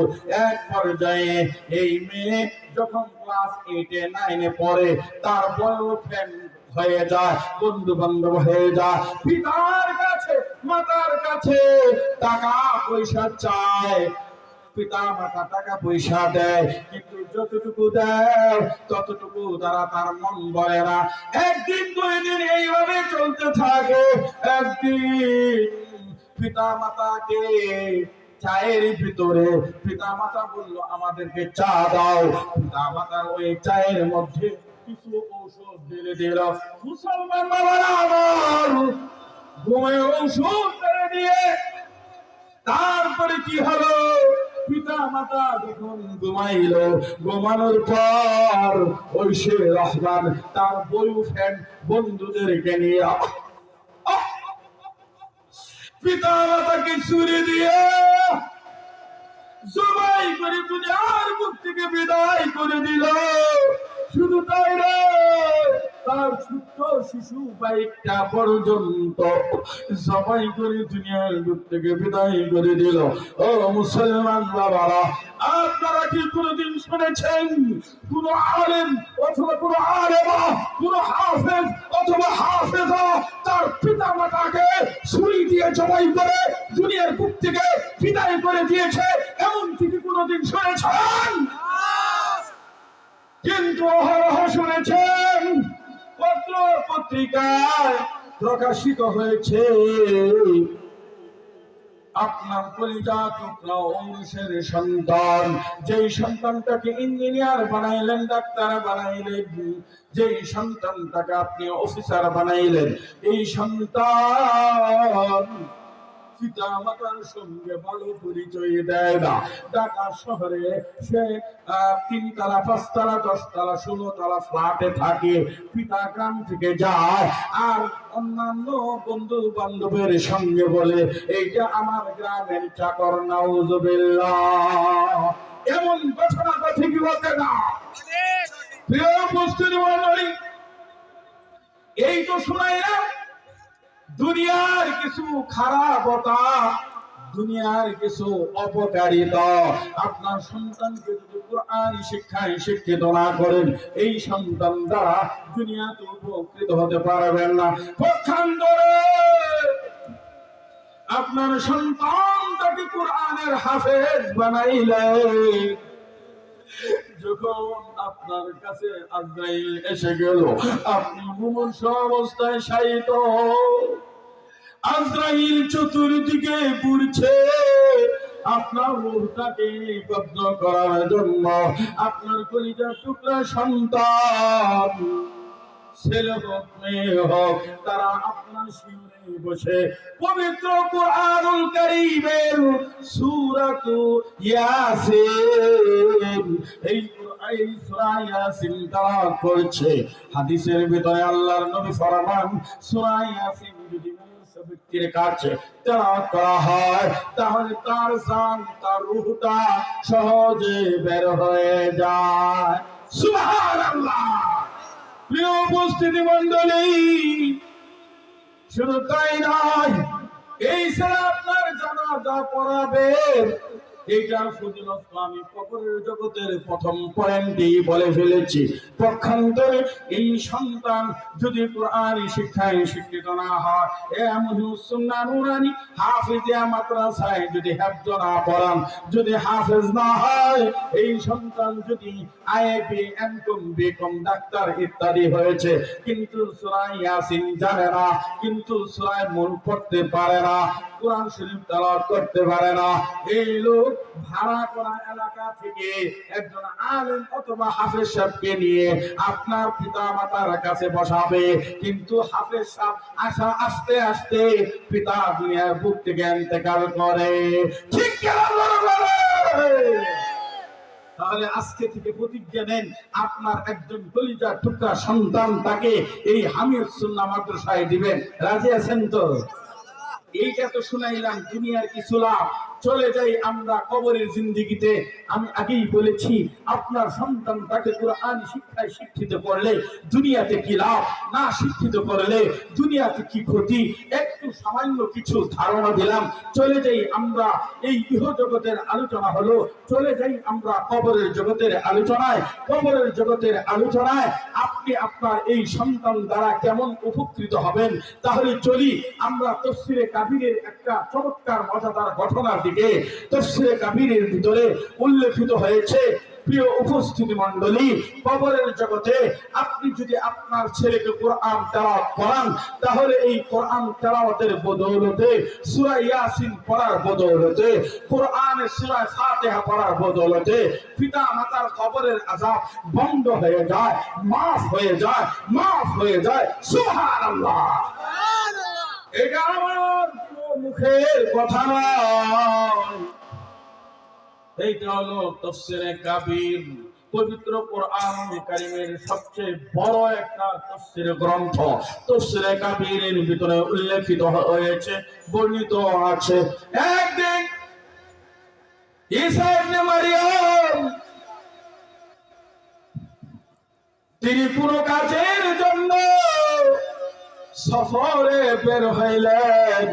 এক পর্যায়ে এই মেয়ে যখন ক্লাস 8-9 পড়ে, তার বয়ফ্রেন্ড হয়ে যায়, বন্ধু বান্ধব হয়ে যায়, পিতার কাছে মাতার কাছে টাকা পয়সা চায়, পিতা মাতা টাকা পয়সা দেয়, কিন্তু যতটুকু দেয় ততটুকু দ্বারা তার মন ভরে না। একদিন দুই দিন এইভাবে চলতে থাকে। একদিন পিতা মাতাকে চায়ের ভিতরে পিতা মাতা বলল আমাদেরকে চা দাও, পিতা মাতার ওই চায়ের মধ্যে কিছু ঔষধ ঢেলে দিল। মুসলমান বাবারা আমার, ঘুমে ঔষধ ঢেলে দিয়ে তারপরে কি হলো, পিতা মাতা যখন ঘুমাইল, ঘুমানোর পর ওই সে রহমান তার বয়ফ্রেন্ড বন্ধুদেরকে নিয়ে পিতা মাতাকে ছুরি দিয়ে জবাই করে দুনিয়ার মুখ থেকে বিদায় করে দিল। শুধু তাই না, তার ছোট্ট শিশু বাইকটা পর্যন্ত জবাই করে দুনিয়ার মুখ থেকে বিদায় করে দিল। ও মুসলমান বাবারা, আপনারা কি কোনদিন শুনেছেন কোন আলেম অথবা কোন আলেমা, কোন হাফেজ অথবা হাফেজা তার পিতা মাতাকে ছুরি দিয়ে জবাই করে দুনিয়ার বুক থেকে বিদায় করে দিয়েছে? এমন কি কোনদিন শুনেছেন? কিন্তু অহরহ শুনেছেন, পত্র পত্রিকায় প্রকাশিত হয়েছে আপনার কলিজা টুকরা অংশের সন্তান, যেই সন্তানটাকে ইঞ্জিনিয়ার বানাইলেন, ডাক্তার বানাইলেন, যেই সন্তানটাকে আপনি অফিসার বানাইলেন, এই সন্তান পিতা মাতার সঙ্গে ভালো পরিচয় দেয় না। ঢাকা শহরে সে 3 তলা 5 তলা 10 তলা 16 তলা ফ্ল্যাটে থাকে, পিতা গ্রাম থেকে যায় আর অন্যান্য বন্ধু বান্ধবের সঙ্গে বলে এইটা আমার গ্রামের চাকর। নাউজুবিল্লাহ, এমন ঘটনা কথা কি বলতে না? প্রিয় উপস্থিতি মণ্ডলী, এই তো শুনাইলাম দুনিয়ার কিছু খারাপতা, দুনিয়ার কিছু অপকারিতা। আপনার সন্তানকে যদি কোরআন শিক্ষায় শিক্ষিত না করেন, এই সন্তান দ্বারা দুনিয়াতে উপকৃত হতে পারবেন না। পক্ষান্তরে আপনার সন্তানটাকে কোরআনের হাফেজ বানাইলে, যখন আপনার কাছে আজরাইল এসে গেল, আপনি মুমূর্ষ অবস্থায় শায়িত, আজরাইল চতুর্দিকে ঘুরছে আপনার রূহটাকে কব্জ করার জন্য। আপনার কলিজার টুকরা সন্তান, ছেলে হোক মেয়ে হোক, তারা আপনার শিরে বসে পবিত্র কুরআনুল কারীমের সূরাত ইয়াসিন, এই সূরা ইয়াসিন তেলাওয়াত করছে। হাদিসের ভিতরে আল্লাহর নবী ফরমান, সূরা ইয়াসিন যদি ব্যক্তির কাছে তেলাওয়াত করা হয়, তাহলে তার জান, তার রূহটা সহজে বের হয়ে যায়। সুবহানাল্লাহ। প্রিয় উপস্থিতি মণ্ডলী, শুধু তাই নয়, এই ছাড়া আপনার জানাজা পড়াবে, এইটার ফজিলত আমি কবরের জগতের প্রথম পয়েন্টেই বলে ফেলেছি। পক্ষান্তরে এই সন্তান যদি কোরআন শিক্ষায় শিক্ষিত না হয়, মুহিউসসুন্নাহ নুরানি হাফিজিয়া মাদ্রাসায় যদি হেফজ না পড়ান, যদি হাফেজ না হয়, এই সন্তান যদি আইবি এমকম বিকম ডাক্তার ইত্যাদি হয়েছে, কিন্তু সূরা ইয়াসিন জানে না, কিন্তু সূরা মুলক পড়তে পারে না, কোরআন শরীফ তেলাওয়াত করতে পারে না, এই লোক ভাড়া করা এলাকা থেকে একজন আলেম অথবা হাফেজ সাহেবকে নিয়ে আপনার পিতা মাতার কাছে বসাবে, কিন্তু হাফেজ সাহেব আসা আস্তে আস্তে পিতা দুনিয়ার বুক থেকে ইন্তেকাল করে। ঠিক তাহলে আজকে থেকে প্রতিজ্ঞা নেন, আপনার একজন কলিজার টুকরা সন্তান তাকে এই হামিদ সুন্নাহ মাদ্রাসায় দিবেন। রাজি আছেন তো? এইটা তো শুনাইলাম দুনিয়ার কিছু লাভ। চলে যাই আমরা কবরের জিন্দেগিতে। আমি আগেই বলেছি, আপনার সন্তানটাকে কোরআন শিক্ষায় শিক্ষিত করলে দুনিয়াতে কি লাভ, না শিক্ষিত করলে দুনিয়াতে কি ক্ষতি, একটু সামান্য কিছু ধারণা দিলাম। চলে যাই আমরা, এই ইহ জগতের আলোচনা হলো, চলে যাই আমরা কবরের জগতের আলোচনায়। কবরের জগতের আলোচনায় আপনি আপনার এই সন্তান দ্বারা কেমন উপকৃত হবেন। তাহলে চলি আমরা তাফসীরে কাবীরের একটা চমৎকার মজাদার ঘটনার দিকে। তাফসীরে কাবীরের ভিতরে উল্লেখিত হয়েছে, প্রিয় উপস্থিতি মণ্ডলী, কবরের জগতে আপনি যদি আপনার ছেলেকে কোরআন তেলাওয়াত করান, তাহলে এই কোরআন তেলাওয়াতের বদৌলতে, সূরা ইয়াসিন পড়ার বদৌলতে, কোরআনের সূরা ফাতিহা পড়ার বদৌলতে পিতা মাতার কবরের আযাব বন্ধ হয়ে যায়, মাফ হয়ে যায়, মাফ হয়ে যায়। সুবহানাল্লাহ। এটা আমার মুখের কথা নয়, এইটা হলো তাফসীরে কাবীর, পবিত্র কোরআন কারীমের সবচেয়ে বড় একটা তাফসীর গ্রন্থ। তাফসীরে কাবীরের ভিতরে উল্লেখিত হয়েছে, বর্ণিত আছে, একদিন ঈসা ইবনে মারইয়াম তিনি কোনো কাজের জন্য সফরে বের হইলেন।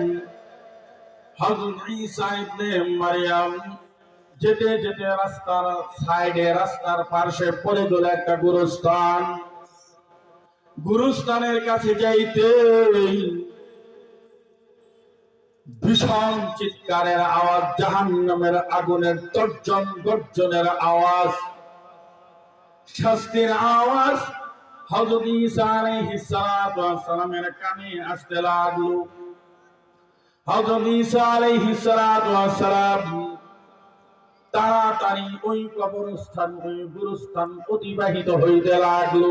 হযরত ঈসা ইবনে মারইয়াম যেতে যেতে রাস্তার সাইডে, রাস্তার পাশে পড়ে গেল একটা গুরুস্থান। গুরুস্থানের কাছে যাইতে ভীষণ চিৎকারের আওয়াজ, জাহান্নামের আগুনের তর্জন গর্জনের আওয়াজ, শাস্তির আওয়াজ হযরত ঈসা আলাইহিস সালামের কানে আসতে লাগলো। হযরত ঈসা আলাইহিস সালাম তাড়াতাড়ি ওই কবরস্থান, ওই গুরুস্থান অতিবাহিত হইতে লাগলো।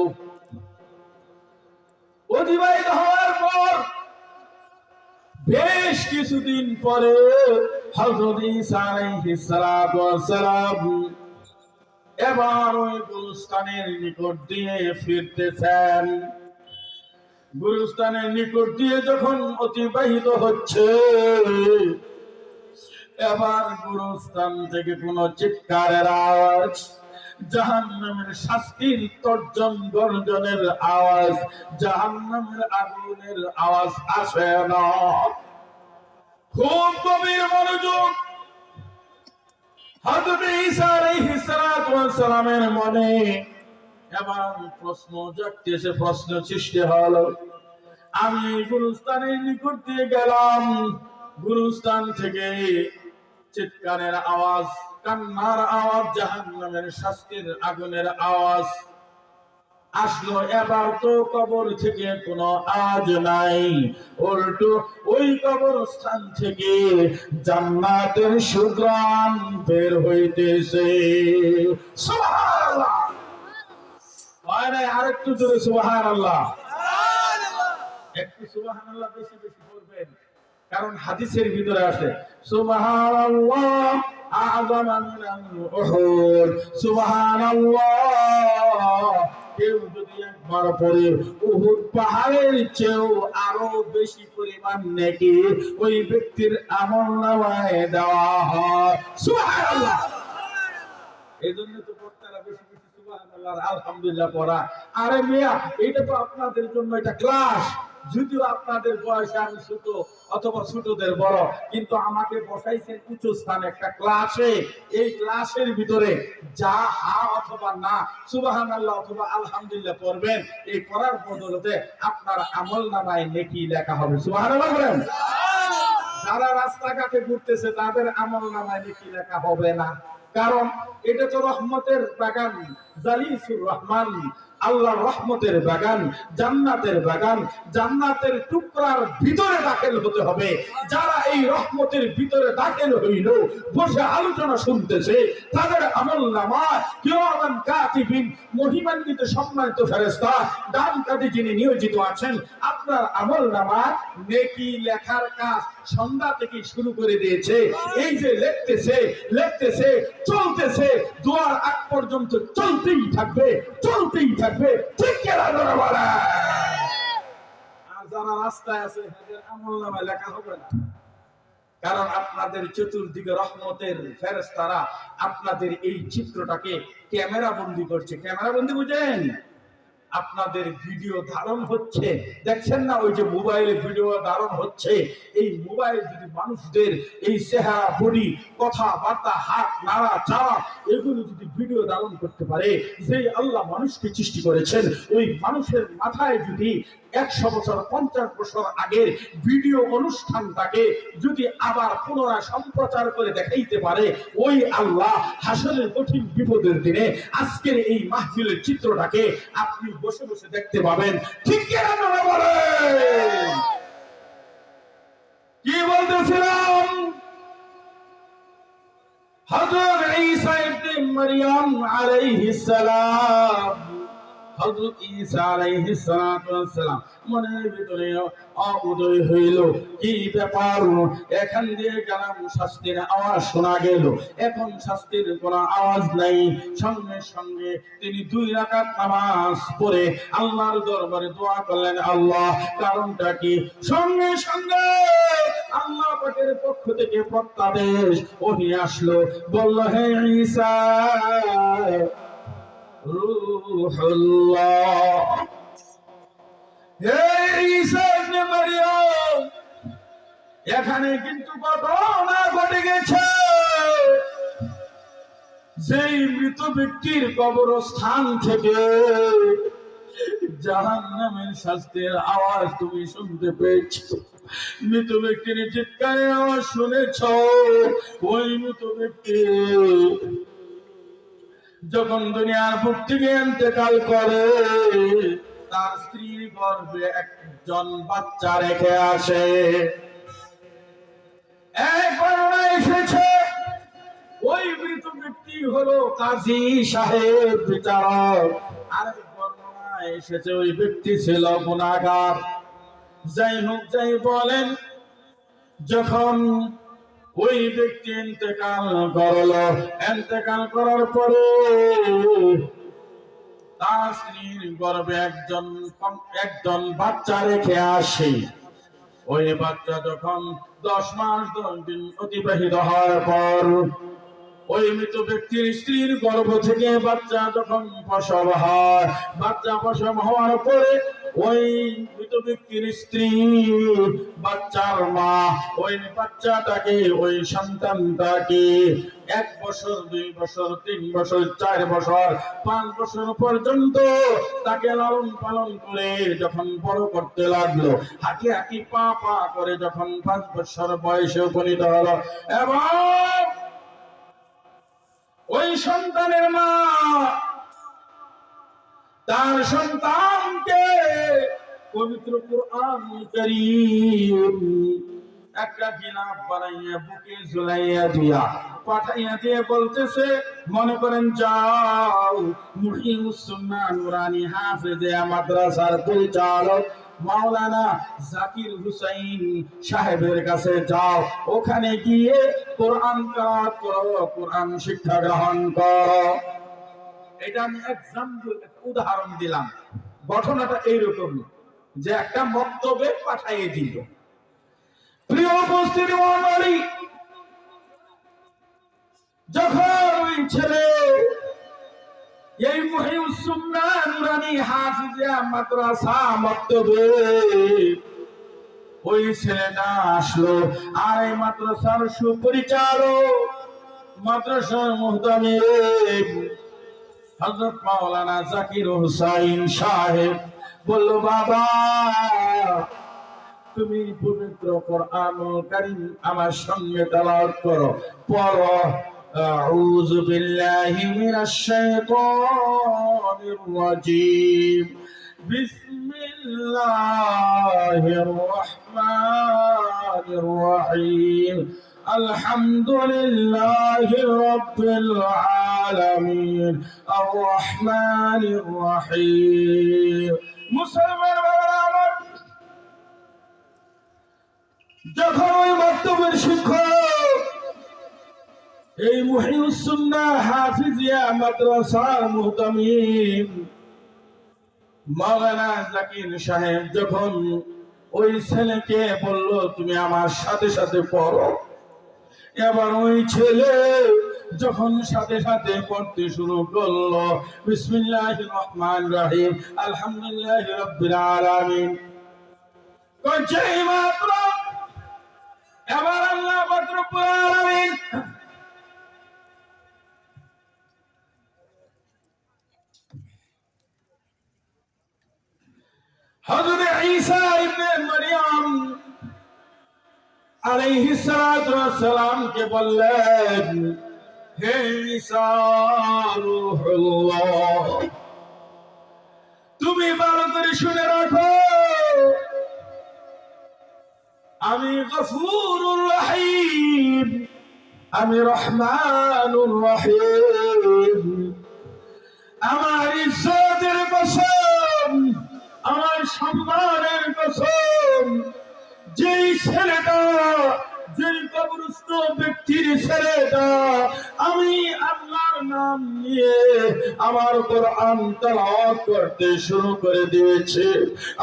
অতিবাহিত হওয়ার পর বেশ কিছুদিন পরে হযরত ঈসা আলাইহিস সালাম এবার ওই গুরুস্থানের নিকট দিয়ে ফিরতেছেন। গুরুস্থানের নিকট দিয়ে যখন অতিবাহিত হচ্ছে, এবার গুরুস্থান থেকে কোন চিৎকারের আওয়াজ, জাহান্নামের শাস্তির তর্জন গর্জনের আওয়াজ, জাহান্নামের আগুনের আওয়াজ আসে না। খুব গভীর মনোযোগ হযরত ঈসা আলাইহিস সালামের মনে এবার প্রশ্ন জাগতেছে, প্রশ্ন সৃষ্টি হলো, আমি গুরুস্থানের নিকট দিয়ে গেলাম, গুরুস্থান থেকে চিৎকারের আওয়াজ, কান্নার আওয়াজ, জাহান্নামের শাস্তির আগুনের আওয়াজ আসলো। এবার তো কবর থেকে কোনো আওয়াজ নাই, উল্টো ওই কবরস্থান থেকে জান্নাতের সুঘ্রাণ বের হইতেছে। সুবহানাল্লাহ। আরেকটু জোরে সুবহানাল্লাহ। একটু সুবহানাল্লাহ বেশি বেশি করবেন, কারণ হাদিসের ভিতরে আসে সুবহানাল্লাহ আযম মিনাল উহুদ। সুবহানাল্লাহ কেউ যদি একবার পড়ে, উহুদ পাহাড়ের চেয়েও আরো বেশি পরিমাণ নেকি ওই ব্যক্তির আমলনামায় দেওয়া হয়। সুবহানাল্লাহ। এইজন্য তো বক্তারা বেশি বেশি সুবহানাল্লাহ আলহামদুলিল্লাহ পড়া। আরে মিয়া, এটা তো আপনাদের জন্য একটা ক্লাস। যদিও আপনাদের বয়সে আমি ছোট অথবা ছোটদের বড়, কিন্তু আমাকে বসাইছেন উঁচু স্থানে একটা ক্লাসে। এই ক্লাসের ভিতরে যা হা অথবা না, সুবহানাল্লাহ অথবা আলহামদুলিল্লাহ পড়বেন, এই পড়ার বদলতে আপনার আমলনামায় নেকি লেখা হবে। সুবহানাল্লাহ বলেন। যারা রাস্তাঘাটে ঘুরতেছে তাদের আমলনামায় নেকি লেখা হবে না, কারণ এটা তো রহমতের বাগান, জালিসুর রহমান, আল্লাহর রহমতের বাগান, জান্নাতের বাগান, জান্নাতের টুকরার ভিতরে দাখিল হতে হবে। যারা এই রহমতের ভিতরে দাখিল হইল, বসে আলোচনা শুনতেছে, তাদের আমলনামায় কিরামান কাতিবিন, মহিমান্বিত সম্মানিত ফেরেশতা, ডান কাঁধে যিনি নিয়োজিত আছেন, আপনার আমলনামায় নেকি লেখার কাজ সন্ধ্যা থেকে শুরু করে দিয়েছে। এই যে লিখতেছে লিখতেছে চলতেছে, দোয়ার আগ পর্যন্ত চলতেই থাকবে, চলতেই থাকবে। ঠিক কিনা বলে? আর যারা রাস্তায় আছে তাদের আমলনামায় লেখা হবে না। কারণ আপনাদের চতুর্দিকে রহমতের ফেরেশতারা আপনাদের এই চিত্রটাকে ক্যামেরা বন্দী করছে। ক্যামেরা বন্দী বুঝেন? আপনাদের ভিডিও ধারণ হচ্ছে, দেখছেন না? ওই যে মোবাইলে ভিডিও ধারণ হচ্ছে, এই মোবাইল যদি মানুষদের এই চেহারা, বডি, কথাবার্তা, হাত নাড়া চাড়া এগুলো যদি ভিডিও ধারণ করতে পারে, যে আল্লাহ মানুষকে সৃষ্টি করেছেন, ওই মানুষের মাথায় যদি 100 বছর 50 বছর আগের ভিডিও অনুষ্ঠানটাকে যদি আবার পুনরায় সম্প্রচার করে দেখাইতে পারে, ওই আল্লাহ হাসরের কঠিন বিপদের দিনে আজকের এই মাহফিলের চিত্রটাকে আপনি বসে বসে দেখতে পাবেন। ঠিক কিনা বলেন? কি বলতেছিলাম? হযরত ঈসা ইবনে মারইয়াম আলাইহিস সালাম, হযরত ঈসা আলাইহিস সালাম মনের ভিতরে উদয় হইল, কি ব্যাপার? এখান দিয়ে গেলাম, শাস্তির আওয়াজ শোনা গেল, এখন শাস্তির কোনো আওয়াজ নাই। সঙ্গে সঙ্গে তিনি 2 রাকাত নামাজ পড়ে আল্লাহর দরবারে দোয়া করলেন, আল্লাহ কারণটা কি? সঙ্গে সঙ্গে আল্লাহ পাকের পক্ষ থেকে প্রত্যাদেশ ওহী আসলো, বলল, হে ঈসা রূহুল্লাহ, হে ঈসা ইবনে মারইয়াম, এখানে কিন্তু ঘটনা ঘটে গেছে। যেই মৃত ব্যক্তির কবরস্থান থেকে জাহান্নামের শাস্তির আওয়াজ তুমি শুনতে পেয়েছো, মৃত ব্যক্তির চিৎকারের আওয়াজ শুনেছ, ওই মৃত ব্যক্তি যখন দুনিয়ার বুক থেকে ইন্তেকাল করে, তার স্ত্রীর গর্ভে একজন বাচ্চা রেখে আসে। এক বর্ণনা এসেছে, ওই মৃত ব্যক্তি হলো কাজী সাহেব, বিচারক। আরেক বর্ণনা এসেছে, ওই ব্যক্তি ছিল গুনাহগার। যাই হোক, যাই বলেন, যখন ওই ব্যক্তি ইন্তেকাল করলো, ইন্তেকাল করার পরে তার স্ত্রীর গর্ভে একজন বাচ্চা রেখে আসে। ওই বাচ্চা যখন 10 মাস 10 দিন অতিবাহিত হওয়ার পর ওই মৃত ব্যক্তির স্ত্রীর গর্ভ থেকে বাচ্চা যখন প্রসব হয়, বাচ্চা প্রসব হওয়ার পরে ওই মৃত ব্যক্তির স্ত্রী, বাচ্চার মা, ওই বাচ্চাটাকে, ওই সন্তানটাকে 1 বছর 2 বছর 3 বছর 4 বছর 5 বছর পর্যন্ত তাকে লালন পালন করে যখন বড় করতে লাগলো, হাঁটি হাঁটি পা পা করে যখন 5 বছর বয়সে উপনীত হলো, এবং ওই সন্তানের মা তার সন্তানকে পবিত্র কুরআন কারীম একটা গিলাফ বানাইয়া বুকে ঝুলাইয়া দিয়া পাঠাইয়া দিয়ে বলতেছে, মনে করেন যাও মুহিউস সুন্নাহ নুরানি হাফেজে মাদ্রাসার পরিচালক মাওলানা জাকির হুসাইন সাহেবের কাছে যাও, ওখানে গিয়ে কোরআন তেলাওয়াত করো, কোরআন শিক্ষা গ্রহণ করো। এটা আমি এক্সাম্পল, উদাহরণ দিলাম। ঘটনাটা এইরকম যে একটা মক্তবে পাঠিয়ে দিল। প্রিয় উপস্থিতি মণ্ডলী, যখন ওই ছেলে এই মুহিউস সুন্নাহ নুরানি হাফিজিয়া মাদ্রাসা মক্তবে ওই ছেলেটা আসলো, আর এই মাদ্রাসার সুপরিচালক, মাদ্রাসার মুহতামিম হযরত মাওলানা জাকির হুসাইন সাহেব বলল, বাবা তুমি পবিত্র কোরআনুল কারীম আমার সঙ্গে তেলাওয়াত করো, পড়ো। আউযু বিল্লাহি মিনাশ শাইতানির রাজীম, বিসমিল্লাহির রহমানির রহিম, আলহামদুলিল্লাহি রাব্বিল আলামিন, আর রহমানির রহিম। মুসলমান বাবারা আমার, যখন ওই মক্তবের শিক্ষক এই মুহিউস সুন্নাহ হাফিজিয়া মাদ্রাসার মুহতামিম মাওলানা জাকির সাহেব যখন ওই ছেলেকে বলল, তুমি আমার সাথে সাথে পড়ো, এবার ওই ছেলে যখন সাথে সাথে পড়তে শুরু করলো, বিসমিল্লাহির রহমানির রহিম, আলহামদুলিল্লাহি রাব্বিল আলামিন, যেই মাত্র এবার আল্লাহ পাক রব্বুল আলামিন হযরত ঈসা ইবনে মারইয়াম আলাইহিস সালাতু ওয়াস সালাম কে বললেন, হে ঈসা রূহুল্লাহ, তুমি ভালো করে শুনে রাখো, আমি গফুরুর রহিম, আমি রহমানুর রহিম। আমার ইজ্জতের কসম, আমার সম্মানের কসম, যেই ছেলেটা, যেই কবরস্থ ব্যক্তির ছেলেটা আমি আল্লাহর নাম নিয়ে আমার কোরআন তেলাওয়াত করতে শুরু করে দিয়েছে,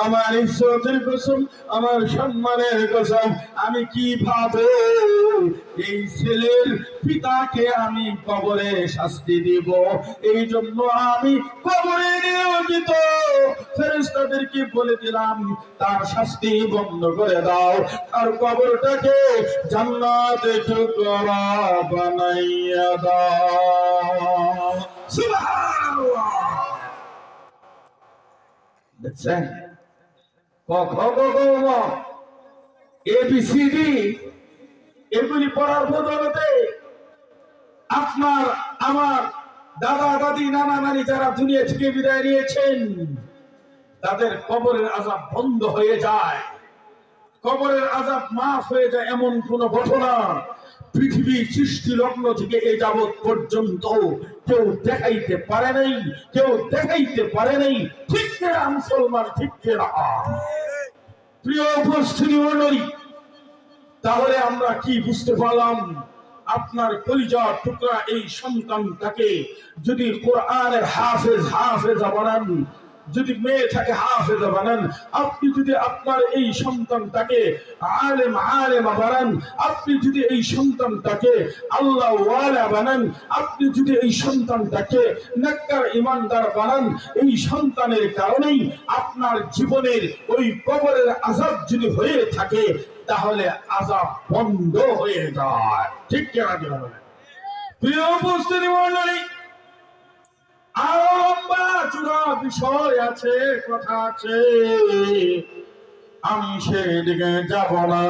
আমার ইজ্জতের কসম, আমার সম্মানের কসম, আমি কিভাবে এই ছেলের পিতাকে আমি কবরে শাস্তি দিব, এই জন্য আমি কবরে নিয়োজিত ফেরেশতাদেরকে বলে দিলাম তার শাস্তি বন্ধ করে দাও, আর কবরটাকে জান্নাতে টুকরা বানাইয়া দাও। সুবহানাল্লাহ। দেখছেন, ক খ গ ঘ ঙ ABCD এগুলি পড়ার বদলতে আপনার আমার দাদা দাদি নানা নানি যারা দুনিয়া থেকে বিদায় নিয়েছেন তাদের কবরের আযাব বন্ধ হয়ে যায়, কবরের আযাব মাফ হয়ে যায়, এমন কোন ঘটনা পৃথিবীর সৃষ্টি লগ্ন থেকে এই যাবৎ পর্যন্ত কেউ দেখাইতে পারে নাই, কেউ দেখাইতে পারে নাই। ঠিক না মুসলমান? ঠিক না? প্রিয় উপস্থিতি মণ্ডলী, তাহলে আমরা কি বুঝতে পারলাম? আপনার কলিজার টুকরা এই সন্তানটাকে যদি কোরআনের হাফেজা বানান, যদি মেয়ে থাকে হাফেজা বানান, আপনি যদি আপনার এই সন্তানটাকে আলেমা বানান, আপনি যদি এই সন্তানটাকে আল্লাহ ওয়ালা বানান, আপনি যদি এই সন্তানটাকে নেককার ইমানদার বানান, এই সন্তানের কারণেই আপনার জীবনের ওই কবরের আযাব যদি হয়ে থাকে তাহলে আযাব বন্ধ হয়ে যায়। ঠিক কিনা? প্রিয় উপস্থিতি মণ্ডলী, আরো লম্বা চূড়া বিষয় আছে, কথা আছে, আমি সেদিকে যাব না।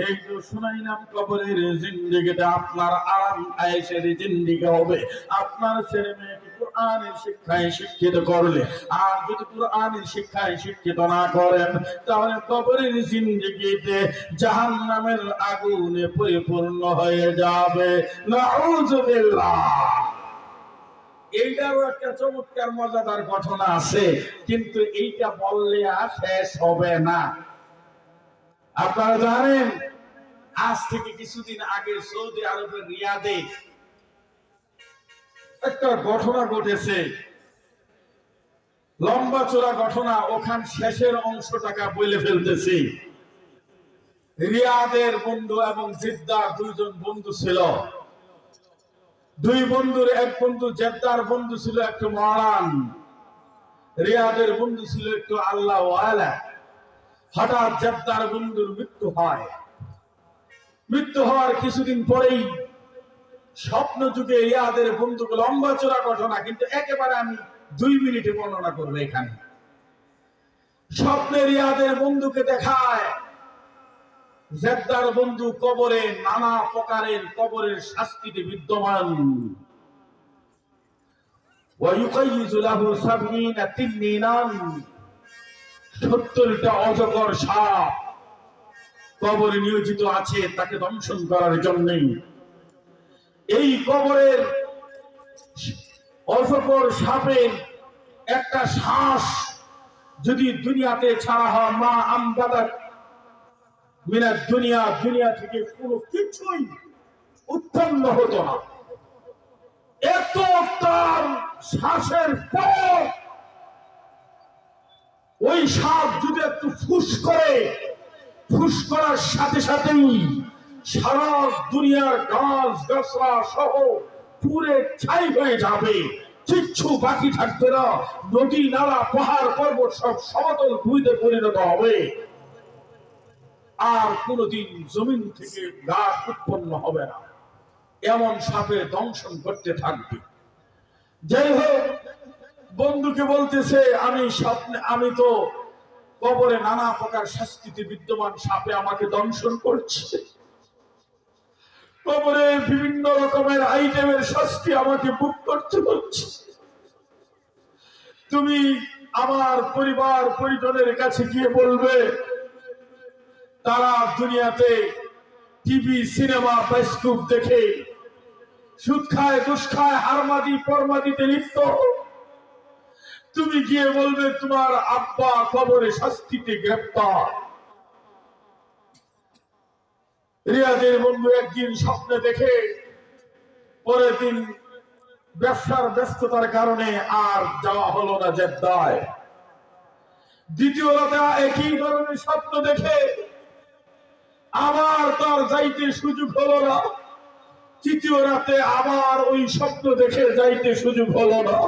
এই তো শুনাইলাম কবরের জিন্দেগিতে আপনার আরাম আয়েশের জিন্দেগি হবে, আপনার ছেলে মেয়েকে কোরআনের শিক্ষায় শিক্ষিত করলে, আর যদি কোরআনের শিক্ষায় শিক্ষিত না করেন তাহলে কবরের জিন্দেগিতে জাহান্নামের আগুনে পরিপূর্ণ হয়ে যাবে। নাউযুবিল্লাহ। এইটারও একটা চমৎকার মজাদার ঘটনা আছে, কিন্তু এইটা বললে আর শেষ হবে না। আপনারা জানেন, আজ থেকে কিছুদিন আগে সৌদি আরবের রিয়াদে একটা ঘটনা ঘটেছে, লম্বা চোরা ঘটনা, ওখান শেষের অংশটাকে বলে ফেলতেছি। রিয়াদের বন্ধু এবং জিদ্দার দুইজন বন্ধু ছিল। দুই বন্ধুর এক বন্ধু জেদ্দার বন্ধু ছিল একটু মরান, রিয়াদের বন্ধু ছিল একটু আল্লাহ ওয়ালা। হঠাৎ জেদ্দার বন্ধুর মৃত্যু হয়। মৃত্যু হওয়ার কিছুদিন পরেই স্বপ্ন যুগে রিয়াদের বন্ধুকে, লম্বা চোরা ঘটনা কিন্তু একেবারে আমি 2 মিনিটে বর্ণনা করবো এখানে। স্বপ্নে রিয়াদের বন্ধুকে দেখায় জেদ্দার বন্ধু কবরে নানা প্রকারের কবরের শাস্তিতে বিদ্যমান। ওয়ায়ুকাইযু লাহু 70 তিন্নিনান, 70টা অজগর সাপ কবরে নিয়োজিত আছে তাকে দংশন করার জন্য। এই কবরের অজগর সাপের একটা শ্বাস যদি দুনিয়াতে ছাড়া হয়, মা আমবাদাত মিনাত দুনিয়া, দুনিয়া থেকে কোনো কিছুই উৎপন্ন হতো না। এত তার শ্বাসের পর ওই সাপ যদি একটু ফুস করে, ফুস করার সাথে সাথেই সারা দুনিয়ার গাছ গাছরা সহ পুরে ছাই হয়ে যাবে, কিচ্ছু বাকি থাকবে না। নদী নালা পাহাড় পর্বত সব সমতল ভূমিতে পরিণত হবে, আর কোনদিন জমিন থেকে গাছ উৎপন্ন হবে না। এমন সাপে দংশন করতে থাকবে। যাই হোক, বন্ধুকে বলতেছে আমি তো কবরে নানা প্রকার শাস্তিতে বিদ্যমান, সাপে আমাকে দংশন করছে, কবরে বিভিন্ন রকমের আইটেমের শাস্তি আমাকে ভোগ করতে হচ্ছে। তুমি আমার পরিবার পরিজনের কাছে গিয়ে বলবে, তারা দুনিয়াতে টিভি সিনেমা বায়োস্কোপ দেখে সুদ খায়, ঘুষ খায়, হারমাদি পরমাদিতে লিপ্ত। তুমি গিয়ে বলবে তোমার আব্বা কবরে শাস্তিতে গ্রেপ্তার। রিয়াদের বন্ধু একদিন স্বপ্নে দেখে, পরের দিন ব্যবসার ব্যস্ততার কারণে আর যাওয়া হলো না জেদ্দায়। দ্বিতীয় রাতে একই ধরনের স্বপ্ন দেখে আবার তার যাইতে সুযোগ হলো না। তৃতীয় রাতে আবার ওই স্বপ্ন দেখে যাইতে সুযোগ হলো না।